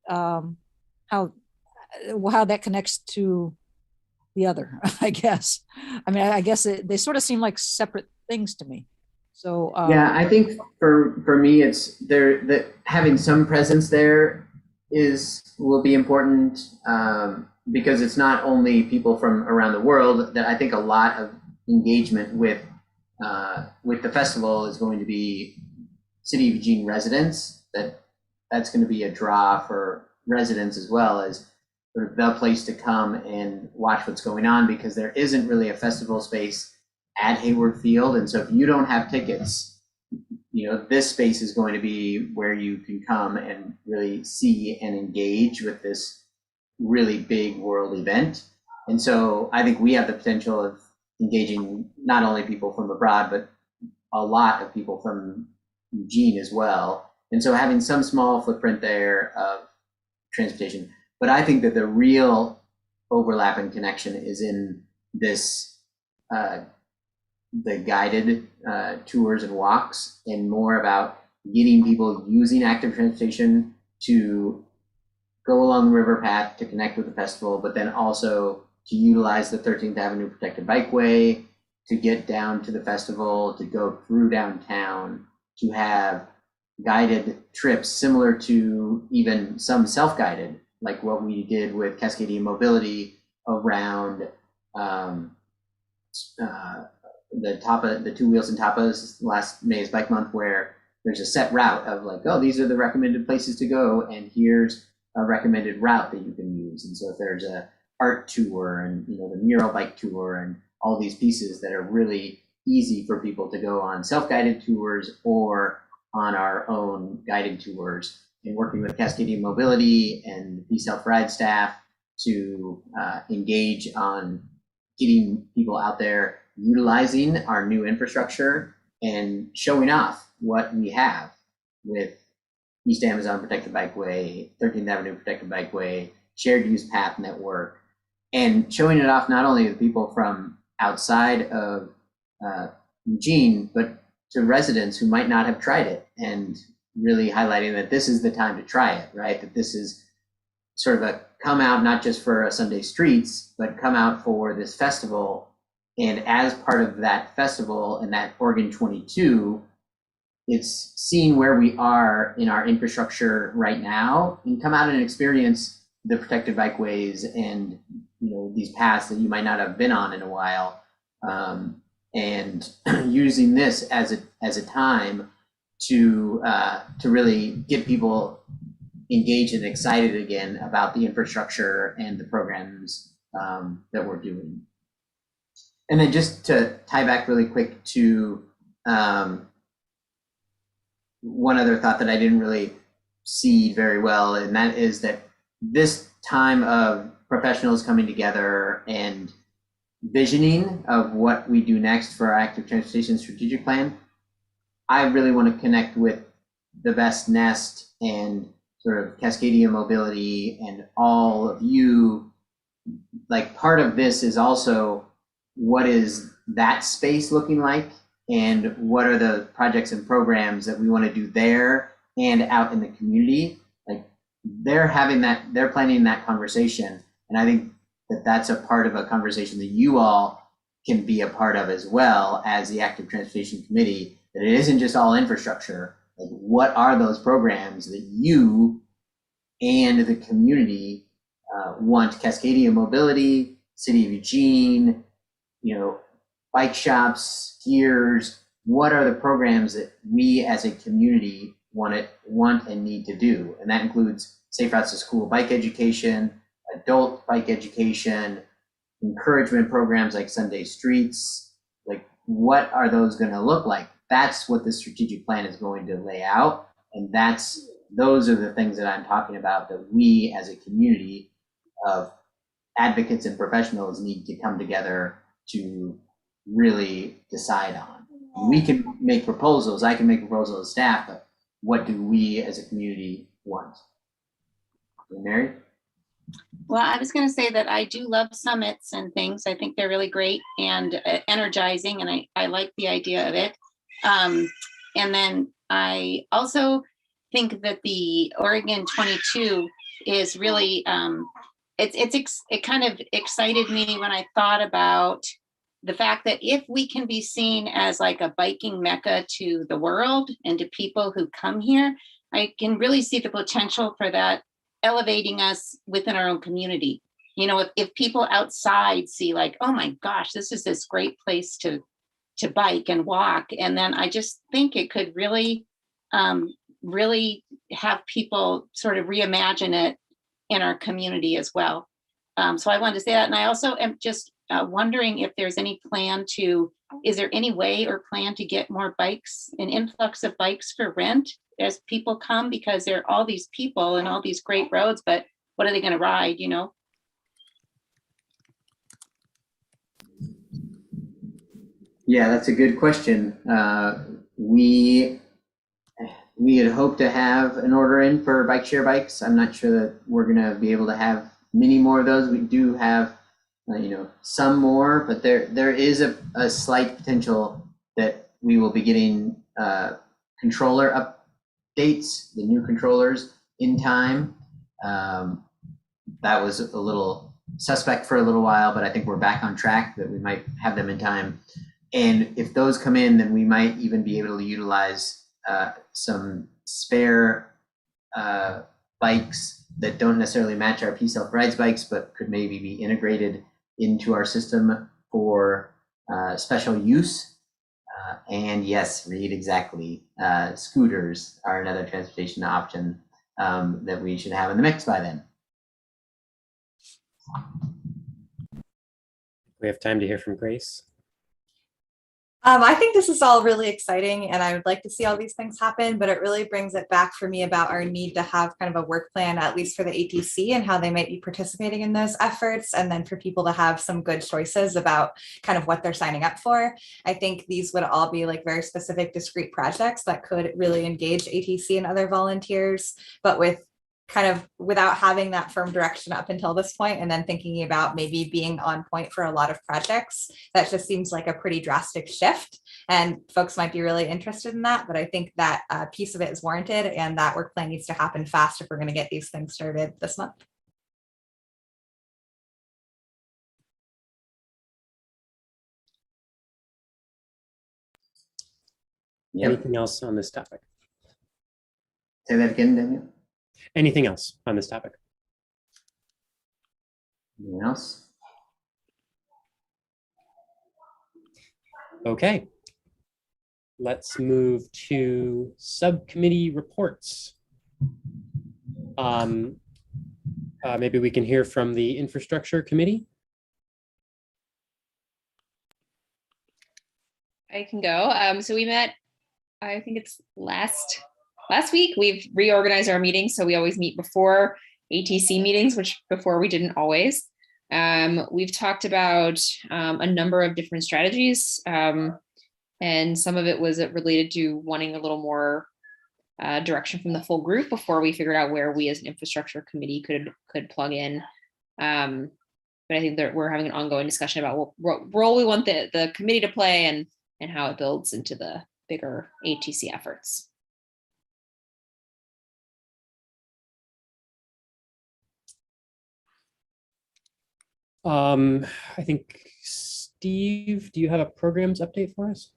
how that connects to the other, I guess. I mean, I guess they sort of seem like separate things to me. So yeah, I think for me, it's that having some presence there will be important, because it's not only people from around the world. That I think a lot of engagement with the festival is going to be City of Eugene residents. That's going to be a draw for residents as well as sort of the place to come and watch what's going on, because there isn't really a festival space at Hayward Field. And so if you don't have tickets, this space is going to be where you can come and really see and engage with this really big world event. And so I think we have the potential of engaging not only people from abroad, but a lot of people from Eugene as well. And so having some small footprint there of transportation. But I think that the real overlap and connection is in this, the guided tours and walks, and more about getting people using active transportation to go along the river path to connect with the festival, but then also to utilize the 13th Avenue Protected Bikeway to get down to the festival, to go through downtown, to have guided trips similar to even some self-guided, like what we did with Cascadian Mobility around the Two Wheels and Tapas last May's Bike Month, where there's a set route of like, oh, these are the recommended places to go, and here's a recommended route that you can use. And so if there's a art tour and the mural bike tour and all these pieces that are really easy for people to go on self-guided tours or on our own guided tours, and working with Cascadian Mobility and the Self Ride staff to engage on getting people out there utilizing our new infrastructure and showing off what we have with East Amazon Protected Bikeway, 13th Avenue Protected Bikeway, shared use path network, and showing it off not only to people from outside of Eugene, but to residents who might not have tried it, and really highlighting that this is the time to try it, right? That this is sort of a come out, not just for a Sunday Streets, but come out for this festival. And as part of that festival and that Oregon 22, it's seeing where we are in our infrastructure right now, and come out and experience the protected bikeways and these paths that you might not have been on in a while, and using this as a time to really get people engaged and excited again about the infrastructure and the programs that we're doing. And then just to tie back really quick to one other thought that I didn't really see very well, and that is that this time of professionals coming together and visioning of what we do next for our active transportation strategic plan, I really want to connect with the Best Nest and sort of Cascadia Mobility and all of you. Like, part of this is also, what is that space looking like, and what are the projects and programs that we want to do there and out in the community. Like, they're planning that conversation, and I think that that's a part of a conversation that you all can be a part of as well as the Active Transportation Committee, that it isn't just all infrastructure. Like, what are those programs that you and the community want? Cascadia Mobility, City of Eugene, bike shops, skiers. What are the programs that we as a community want and need to do? And that includes safe routes to school bike education, adult bike education, encouragement programs like Sunday Streets. Like, what are those going to look like? That's what the strategic plan is going to lay out. And those are the things that I'm talking about, that we as a community of advocates and professionals need to come together to really decide on. We can make proposals. I can make proposals as staff, but what do we as a community want? Mary? Well, I was going to say that I do love summits and things. I think they're really great and energizing, and I like the idea of it. And then I also think that the Oregon 22 is really, it kind of excited me when I thought about the fact that if we can be seen as like a biking mecca to the world and to people who come here, I can really see the potential for that elevating us within our own community. If people outside see like, oh my gosh, this is this great place to bike and walk. And then I just think it could really, really have people sort of reimagine it in our community as well. So I wanted to say that. And I also am just wondering if there's any plan is there any way or plan to get more bikes, an influx of bikes for rent as people come? Because there are all these people and all these great roads, but what are they going to ride, Yeah, that's a good question. We had hoped to have an order in for bike share bikes. I'm not sure that we're going to be able to have many more of those. We do have, some more, but there is a slight potential that we will be getting controller updates, the new controllers in time. That was a little suspect for a little while, but I think we're back on track that we might have them in time. And if those come in, then we might even be able to utilize some spare bikes that don't necessarily match our P-Self Rides bikes, but could maybe be integrated into our system for special use. And yes, Reed, exactly. Scooters are another transportation option that we should have in the mix by then. We have time to hear from Grace. I think this is all really exciting, and I would like to see all these things happen, but it really brings it back for me about our need to have kind of a work plan, at least for the ATC, and how they might be participating in those efforts, and then for people to have some good choices about kind of what they're signing up for. I think these would all be like very specific, discrete projects that could really engage ATC and other volunteers, but without having that firm direction up until this point, and then thinking about maybe being on point for a lot of projects. That just seems like a pretty drastic shift, and folks might be really interested in that. But I think that piece of it is warranted, and that work plan needs to happen fast if we're going to get these things started this month. Yep. Anything else on this topic? Say that again, Daniel. Anything else on this topic? Anything else? Okay. Let's move to subcommittee reports. Maybe we can hear from the infrastructure committee. I can go. So we met, I think it's last week. We've reorganized our meetings, so we always meet before ATC meetings, which before we didn't always. We've talked about a number of different strategies, and some of it was related to wanting a little more direction from the full group before we figured out where we as an infrastructure committee could plug in. But I think that we're having an ongoing discussion about what role we want the committee to play and how it builds into the bigger ATC efforts. I think, Steve, do you have a programs update for us?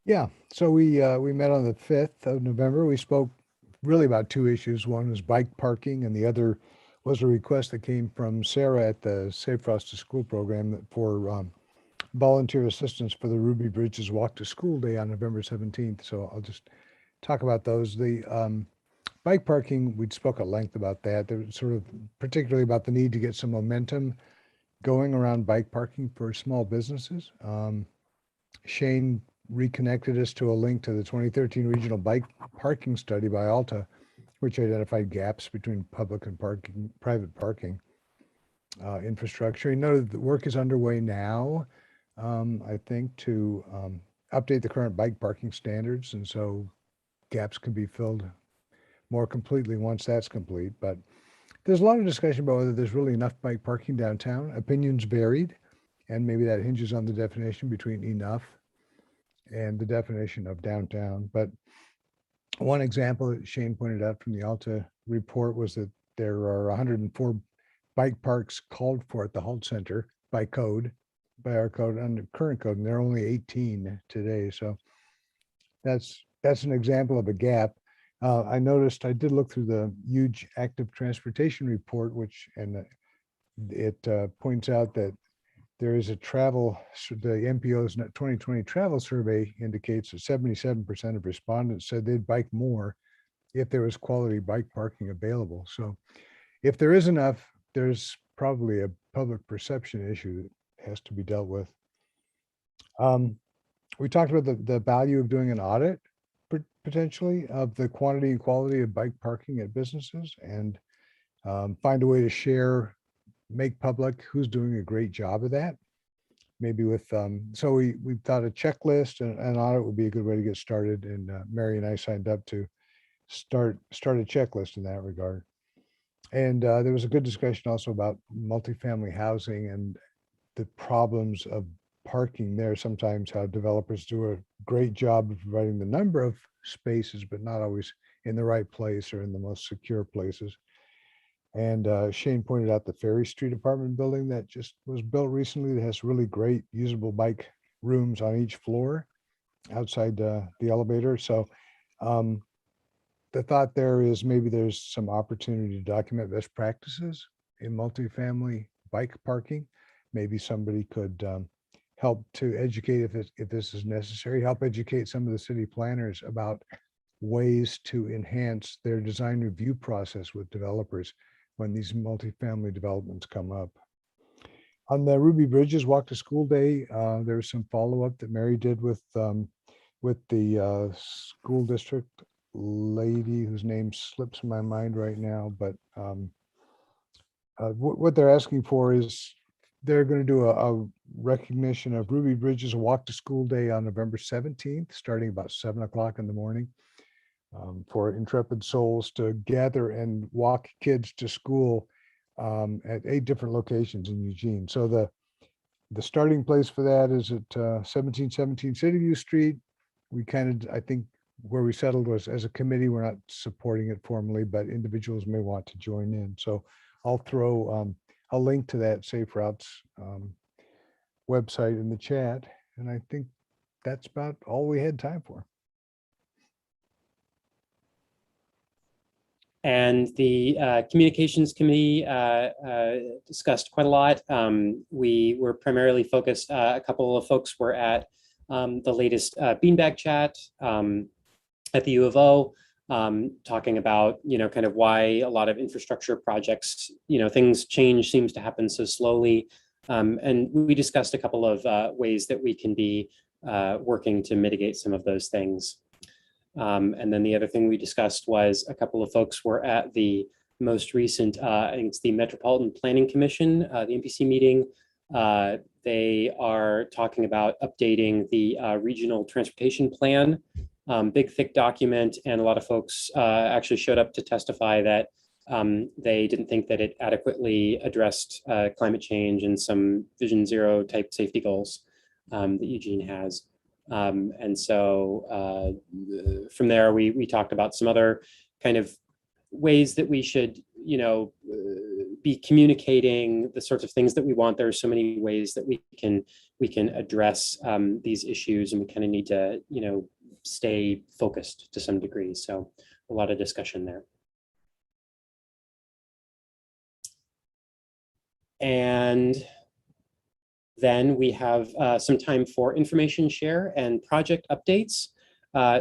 Yeah, so we met on the 5th of November. We spoke really about two issues. One was bike parking, and the other was a request that came from Sarah at the Safe Routes to School program for volunteer assistance for the Ruby Bridges Walk to School Day on November 17th. So I'll just talk about those. The bike parking, we spoke at length about that. There was sort of particularly about the need to get some momentum going around bike parking for small businesses. Shane reconnected us to a link to the 2013 Regional Bike Parking Study by Alta, which identified gaps between public and private parking infrastructure. He noted that work is underway now, I think, to update the current bike parking standards, and so gaps can be filled more completely once that's complete. But there's a lot of discussion about whether there's really enough bike parking downtown. Opinions varied, and maybe that hinges on the definition between enough and the definition of downtown. But one example that Shane pointed out from the Alta report was that there are 104 bike parks called for at the Halt Center by our code, under current code, and there are only 18 today. So that's an example of a gap. I noticed, I did look through the huge active transportation report, it points out that there is the MPO's 2020 travel survey indicates that 77% of respondents said they'd bike more if there was quality bike parking available. So if there is enough, there's probably a public perception issue that has to be dealt with. We talked about the value of doing an audit potentially of the quantity and quality of bike parking at businesses, and find a way to make public who's doing a great job of that. Maybe with, so we thought a checklist and an audit would be a good way to get started. And Mary and I signed up to start a checklist in that regard. And there was a good discussion also about multifamily housing and the problems of parking there. Sometimes how developers do a great job of providing the number of spaces, but not always in the right place or in the most secure places. And Shane pointed out the Ferry Street apartment building that just was built recently that has really great usable bike rooms on each floor outside the elevator. So the thought there is maybe there's some opportunity to document best practices in multifamily bike parking. Maybe somebody could help to educate, if this is necessary, help educate some of the city planners about ways to enhance their design review process with developers when these multifamily developments come up. On the Ruby Bridges Walk to School Day, there was some follow-up that Mary did with the school district lady whose name slips my mind right now, but what they're asking for is they're going to do a recognition of Ruby Bridges Walk to School Day on November 17th, starting about 7 o'clock in the morning, for intrepid souls to gather and walk kids to school at 8 different locations in Eugene. So the starting place for that is at 1717 Cityview Street. We I think where we settled was, as a committee, we're not supporting it formally, but individuals may want to join in. So I'll throw a link to that Safe Routes website in the chat. And I think that's about all we had time for. And the communications committee discussed quite a lot. We were primarily focused, a couple of folks were at the latest beanbag chat at the U of O, talking about, kind of why a lot of infrastructure projects, things change seems to happen so slowly. And we discussed a couple of ways that we can be working to mitigate some of those things. And then the other thing we discussed was a couple of folks were at the most recent, I think it's the Metropolitan Planning Commission, the MPC meeting. They are talking about updating the regional transportation plan, big thick document, and a lot of folks actually showed up to testify that they didn't think that it adequately addressed climate change and some Vision Zero type safety goals that Eugene has. And so from there, we talked about some other kind of ways that we should, be communicating the sorts of things that we want. There are so many ways that we can address these issues, and we kind of need to, stay focused to some degree. So a lot of discussion there. And then we have some time for information share and project updates.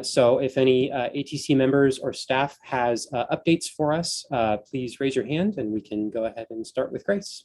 So if any ATC members or staff has updates for us, please raise your hand and we can go ahead and start with Grace.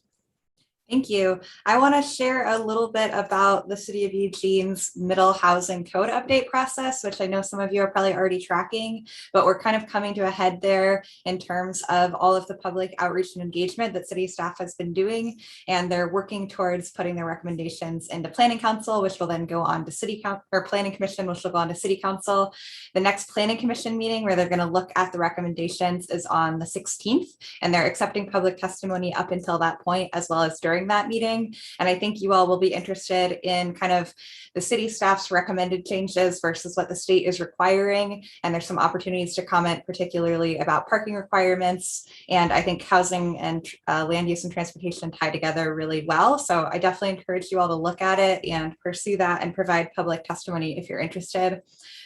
Thank you. I want to share a little bit about the City of Eugene's middle housing code update process, which I know some of you are probably already tracking, but we're kind of coming to a head there in terms of all of the public outreach and engagement that city staff has been doing. And they're working towards putting their recommendations into Planning Council, which will then go on to City Council, or Planning Commission, which will go on to City Council. The next Planning Commission meeting where they're going to look at the recommendations is on the 16th, and they're accepting public testimony up until that point, as well as during that meeting. And I think you all will be interested in kind of the city staff's recommended changes versus what the state is requiring. And there's some opportunities to comment, particularly about parking requirements. And I think housing and land use and transportation tie together really well. So I definitely encourage you all to look at it and pursue that and provide public testimony if you're interested.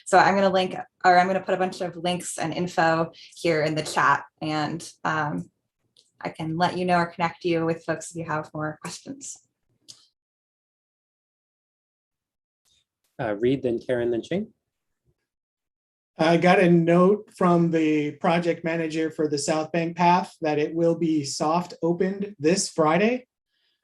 So I'm going to link, or I'm going to put a bunch of links and info here in the chat, and I can let you know or connect you with folks if you have more questions. Reed, then Karen, then Shane. I got a note from the project manager for the South Bank Path that it will be soft opened this Friday.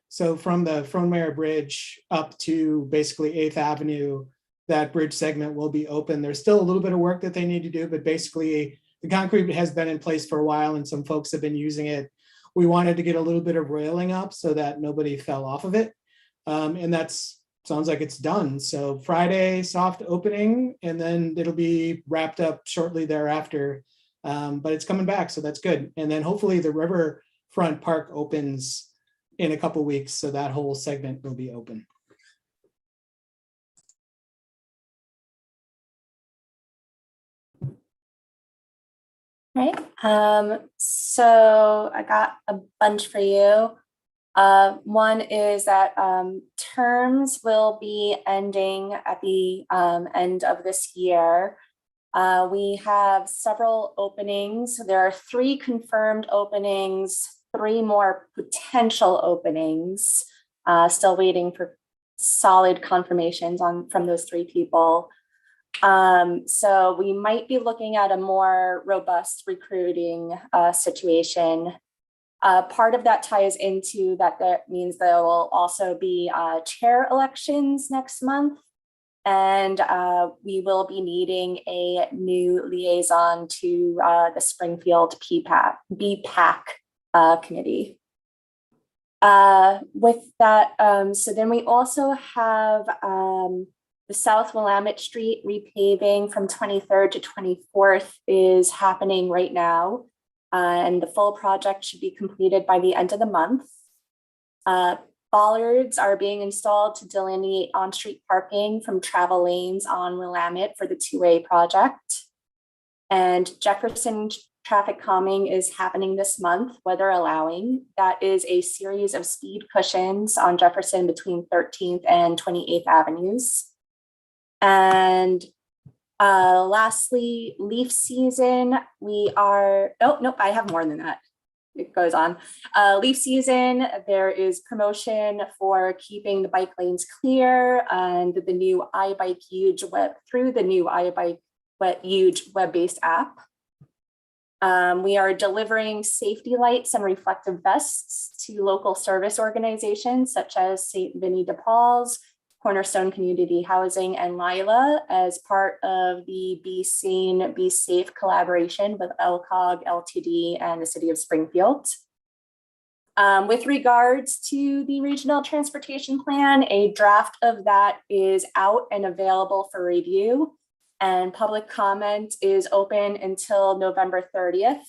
So from the Frohnmeyer Bridge up to basically 8th Avenue, that bridge segment will be open. There's still a little bit of work that they need to do, but basically the concrete has been in place for a while and some folks have been using it. We wanted to get a little bit of railing up so that nobody fell off of it. And that's sounds like it's done. So Friday, soft opening, and then it'll be wrapped up shortly thereafter. But it's coming back, so that's good. And then hopefully the Riverfront Park opens in a couple weeks, so that whole segment will be open. Right. So I got a bunch for you. One is that terms will be ending at the end of this year. We have several openings. There are 3 confirmed openings, 3 more potential openings. Still waiting for solid confirmations from those 3 people. So we might be looking at a more robust recruiting situation. Part of that ties into that means there will also be chair elections next month. And we will be needing a new liaison to the Springfield BPAC committee. With that, so then we also have the South Willamette Street repaving from 23rd to 24th is happening right now. And the full project should be completed by the end of the month. Bollards are being installed to delineate on-street parking from travel lanes on Willamette for the 2A project. And Jefferson traffic calming is happening this month, weather allowing. That is a series of speed cushions on Jefferson between 13th and 28th Avenues. And lastly, leaf season, I have more than that. It goes on. Leaf season, there is promotion for keeping the bike lanes clear and the new iBike Huge web-based app. We are delivering safety lights and reflective vests to local service organizations such as St. Vinnie de Paul's, Cornerstone Community Housing, and Lila as part of the Be Seen, Be Safe collaboration with LCOG, LTD, and the City of Springfield. With regards to the regional transportation plan, a draft of that is out and available for review, and public comment is open until November 30th.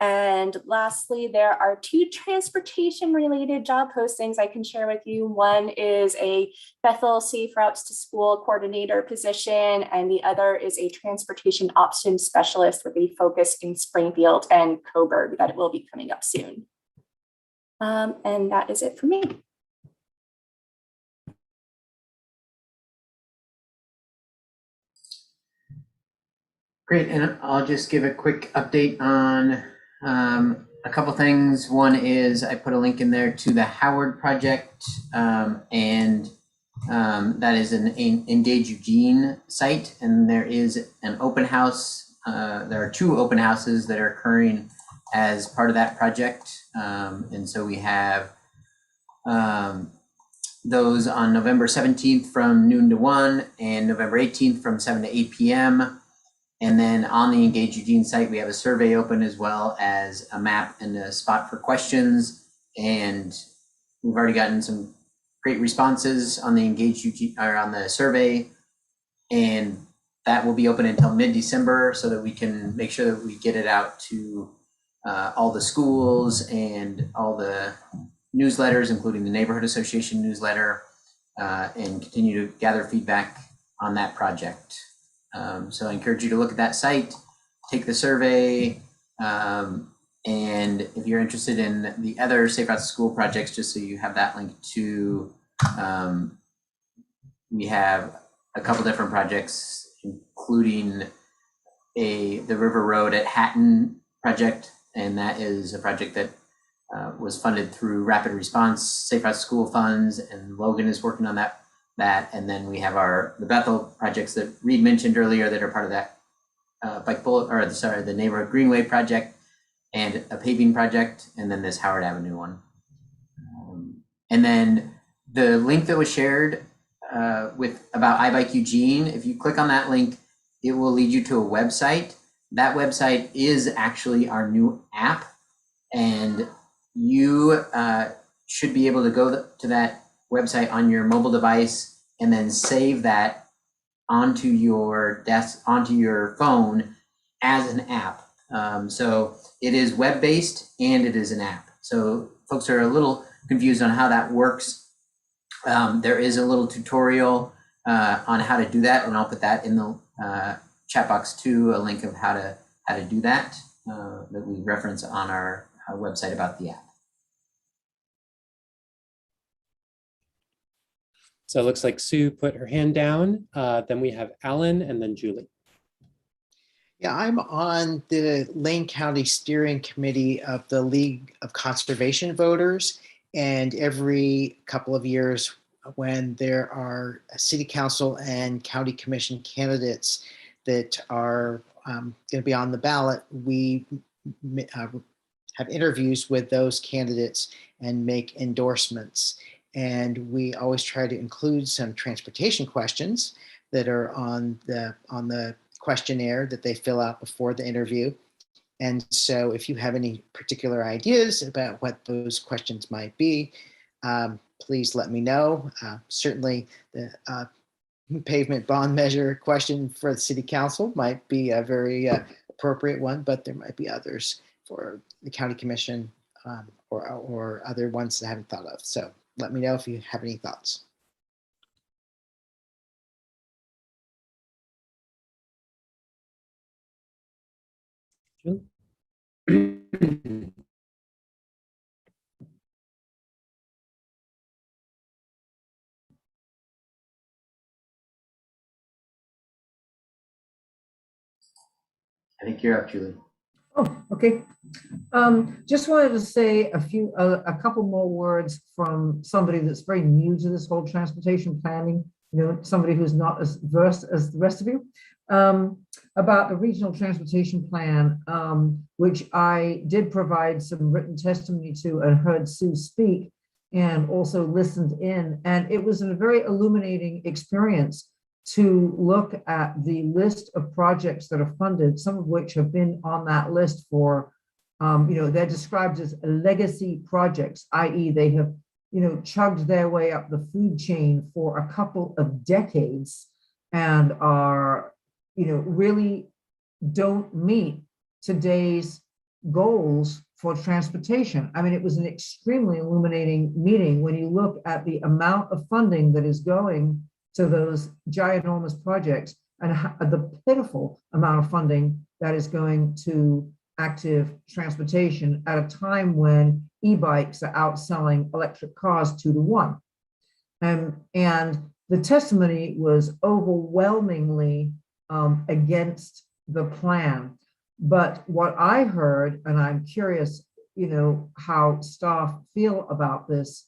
And lastly, there are 2 transportation related job postings I can share with you. One is a Bethel Safe Routes to School coordinator position, and the other is a transportation options specialist with a focus in Springfield and Coburg that will be coming up soon. And that is it for me. Great, and I'll just give a quick update on a couple things. One is I put a link in there to the Howard project, and that is an Engage Eugene site, and there is an open house. There are 2 open houses that are occurring as part of that project, and so we have those on November 17th from noon to 1 and November 18th from 7 to 8 p.m. And then on the Engage Eugene site, we have a survey open as well as a map and a spot for questions. And we've already gotten some great responses on the Engage Eugene, or on the survey. And that will be open until mid-December so that we can make sure that we get it out to all the schools and all the newsletters, including the Neighborhood Association newsletter, and continue to gather feedback on that project. So I encourage you to look at that site, take the survey, and if you're interested in the other Safe Routes to School projects, just so you have that link to, we have a couple different projects, including the River Road at Hatton project, and that is a project that was funded through Rapid Response Safe Routes to School funds, and Logan is working on that. And then we have the Bethel projects that Reed mentioned earlier that are part of that the Neighborhood Greenway project and a paving project, and then this Howard Avenue one. And then the link that was shared about iBike Eugene, if you click on that link, it will lead you to a website. That website is actually our new app, and you should be able to go to that website on your mobile device and then save that onto your phone as an app. So it is web-based and it is an app. So folks are a little confused on how that works. There is a little tutorial on how to do that, and I'll put that in the chat box too, a link of how to do that that we reference on our website about the app. So it looks like Sue put her hand down. Then we have Alan and then Julie. Yeah, I'm on the Lane County Steering Committee of the League of Conservation Voters. And every couple of years when there are city council and county commission candidates that are going to be on the ballot, we have interviews with those candidates and make endorsements. And we always try to include some transportation questions that are on the questionnaire that they fill out before the interview. And so if you have any particular ideas about what those questions might be, please let me know. Certainly the pavement bond measure question for the city council might be a very appropriate one, but there might be others for the county commission or other ones that I haven't thought of. So let me know if you have any thoughts. I think you're up, Julie. Oh, okay. Just wanted to say a couple more words from somebody that's very new to this whole transportation planning, somebody who's not as versed as the rest of you, about the regional transportation plan, which I did provide some written testimony to and heard Sue speak. and also listened in. And it was a very illuminating experience to look at the list of projects that are funded, some of which have been on that list for, they're described as legacy projects, i.e. they have, chugged their way up the food chain for a couple of decades and are, really don't meet today's goals for transportation. I mean, it was an extremely illuminating meeting when you look at the amount of funding that is going to those ginormous projects and the pitiful amount of funding that is going to active transportation at a time when e-bikes are outselling electric cars 2-to-1. And the testimony was overwhelmingly against the plan. But what I heard, and I'm curious, how staff feel about this,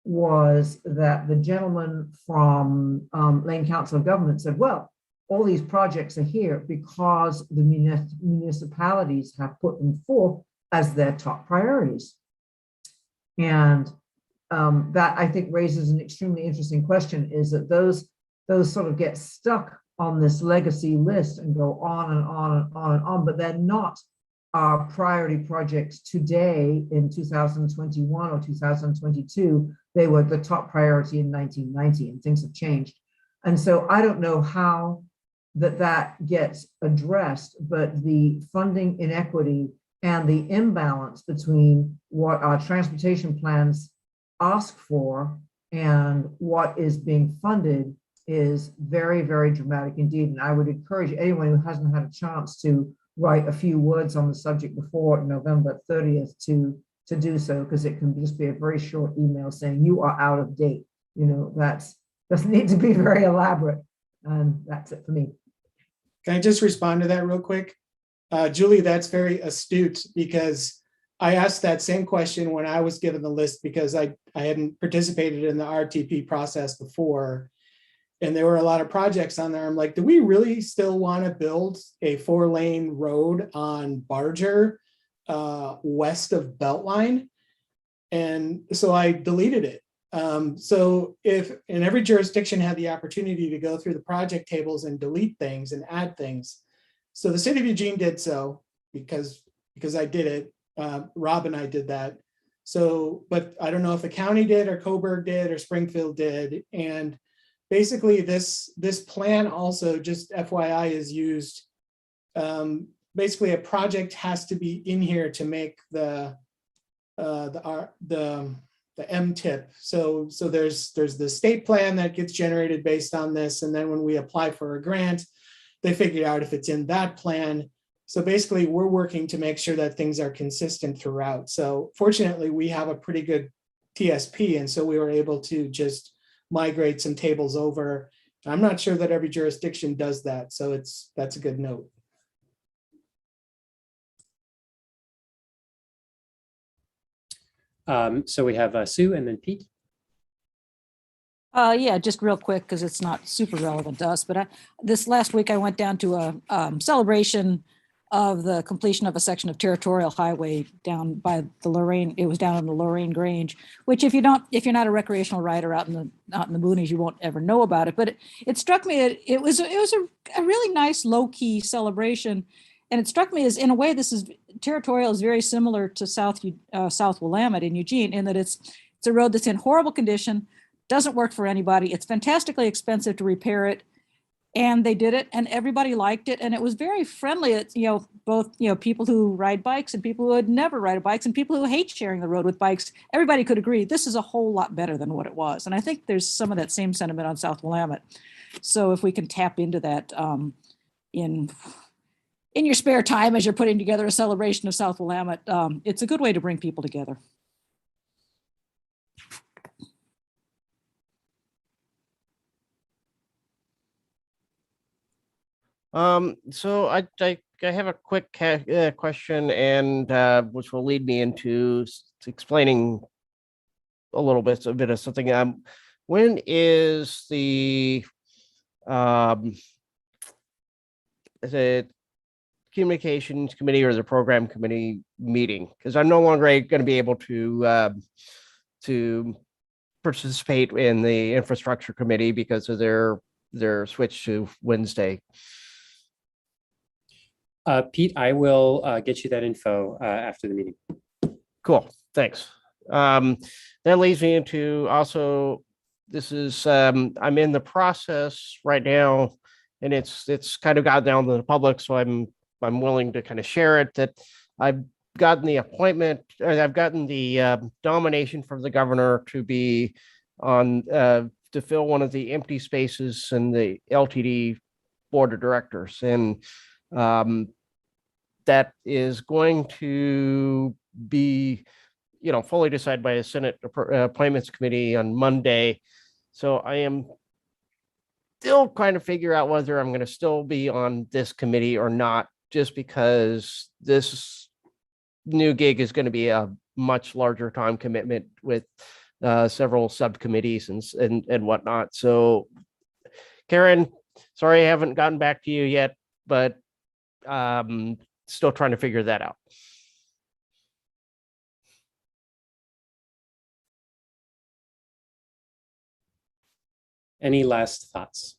was that the gentleman from Lane Council of Government said, well, all these projects are here because the municipalities have put them forth as their top priorities. And that, I think, raises an extremely interesting question, is that those sort of get stuck on this legacy list and go on and on and on and on, but they're not our priority projects today in 2021 or 2022. They were the top priority in 1990, and things have changed. And so I don't know how that gets addressed, but the funding inequity and the imbalance between what our transportation plans ask for and what is being funded is very, very dramatic indeed. And I would encourage anyone who hasn't had a chance to write a few words on the subject before November 30th to do so, because it can just be a very short email saying you are out of date. That doesn't need to be very elaborate. And that's it for me. Can I just respond to that real quick? Julie, that's very astute, because I asked that same question when I was given the list, because I hadn't participated in the RTP process before. And there were a lot of projects on there. I'm like, do we really still want to build a 4-lane road on Barger west of Beltline? And so I deleted it. So if in every jurisdiction had the opportunity to go through the project tables and delete things and add things. So the city of Eugene did so because I did it. Rob and I did that. So, but I don't know if the county did or Coburg did or Springfield did. And basically this plan also, just FYI, is used. Basically a project has to be in here to make the MTIP. So there's the state plan that gets generated based on this. And then when we apply for a grant, they figure out if it's in that plan. So basically we're working to make sure that things are consistent throughout. So fortunately we have a pretty good TSP. And so we were able to just migrate some tables over. I'm not sure that every jurisdiction does that. So that's a good note. So we have Sue and then Pete. Yeah, just real quick, because it's not super relevant to us, but this last week I went down to a celebration of the completion of a section of territorial highway down by the Lorraine. It was down in the Lorraine Grange, which if you're not a recreational rider out in the boonies, you won't ever know about it. But it struck me that it was a really nice low key celebration. And it struck me as, in a way, territorial is very similar to South Willamette in Eugene, in that it's a road that's in horrible condition, doesn't work for anybody. It's fantastically expensive to repair it. And they did it and everybody liked it. And it was very friendly. It's, both, people who ride bikes and people who would never ride bikes and people who hate sharing the road with bikes. Everybody could agree this is a whole lot better than what it was. And I think there's some of that same sentiment on South Willamette. So if we can tap into that in your spare time as you're putting together a celebration of South Willamette, it's a good way to bring people together. So I have a quick question, and which will lead me into explaining a bit of something. When is the communications committee or the program committee meeting? Because I'm no longer going to be able to to participate in the infrastructure committee because of their switch to Wednesday. Pete, I will get you that info after the meeting. Cool, thanks. That leads me into also, this is, I'm in the process right now, and it's kind of got down to the public, so I'm willing to kind of share it, that I've gotten the appointment, or I've gotten the nomination from the governor to be on, to fill one of the empty spaces in the LTD board of directors. And that is going to be, fully decided by the Senate Appointments Committee on Monday. So I am still trying to figure out whether I'm going to still be on this committee or not, just because this new gig is going to be a much larger time commitment with several subcommittees and whatnot. So Karen, sorry I haven't gotten back to you yet, but still trying to figure that out. Any last thoughts?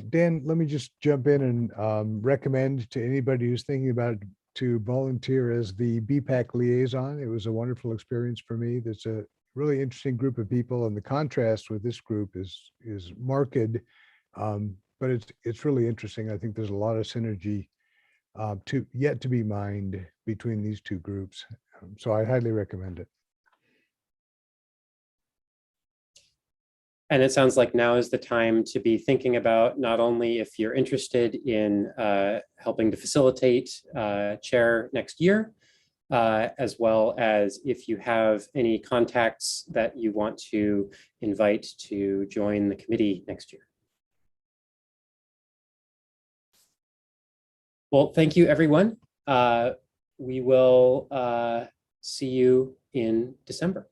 Dan, let me just jump in and recommend to anybody who's thinking about to volunteer as the BPAC liaison. It was a wonderful experience for me. There's a really interesting group of people, and the contrast with this group is marked, but it's really interesting. I think there's a lot of synergy yet to be mined between these two groups. So I highly recommend it. And it sounds like now is the time to be thinking about not only if you're interested in helping to facilitate chair next year, as well as if you have any contacts that you want to invite to join the committee next year. Well, thank you, everyone. We will see you in December.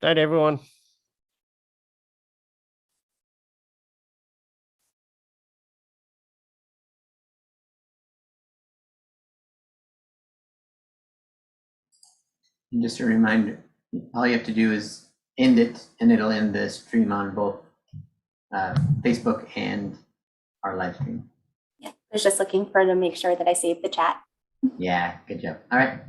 Night, everyone. And just a reminder, all you have to do is end it, and it'll end the stream on both Facebook and our live stream. Yeah, I was just looking for to make sure that I saved the chat. Yeah, good job. All right.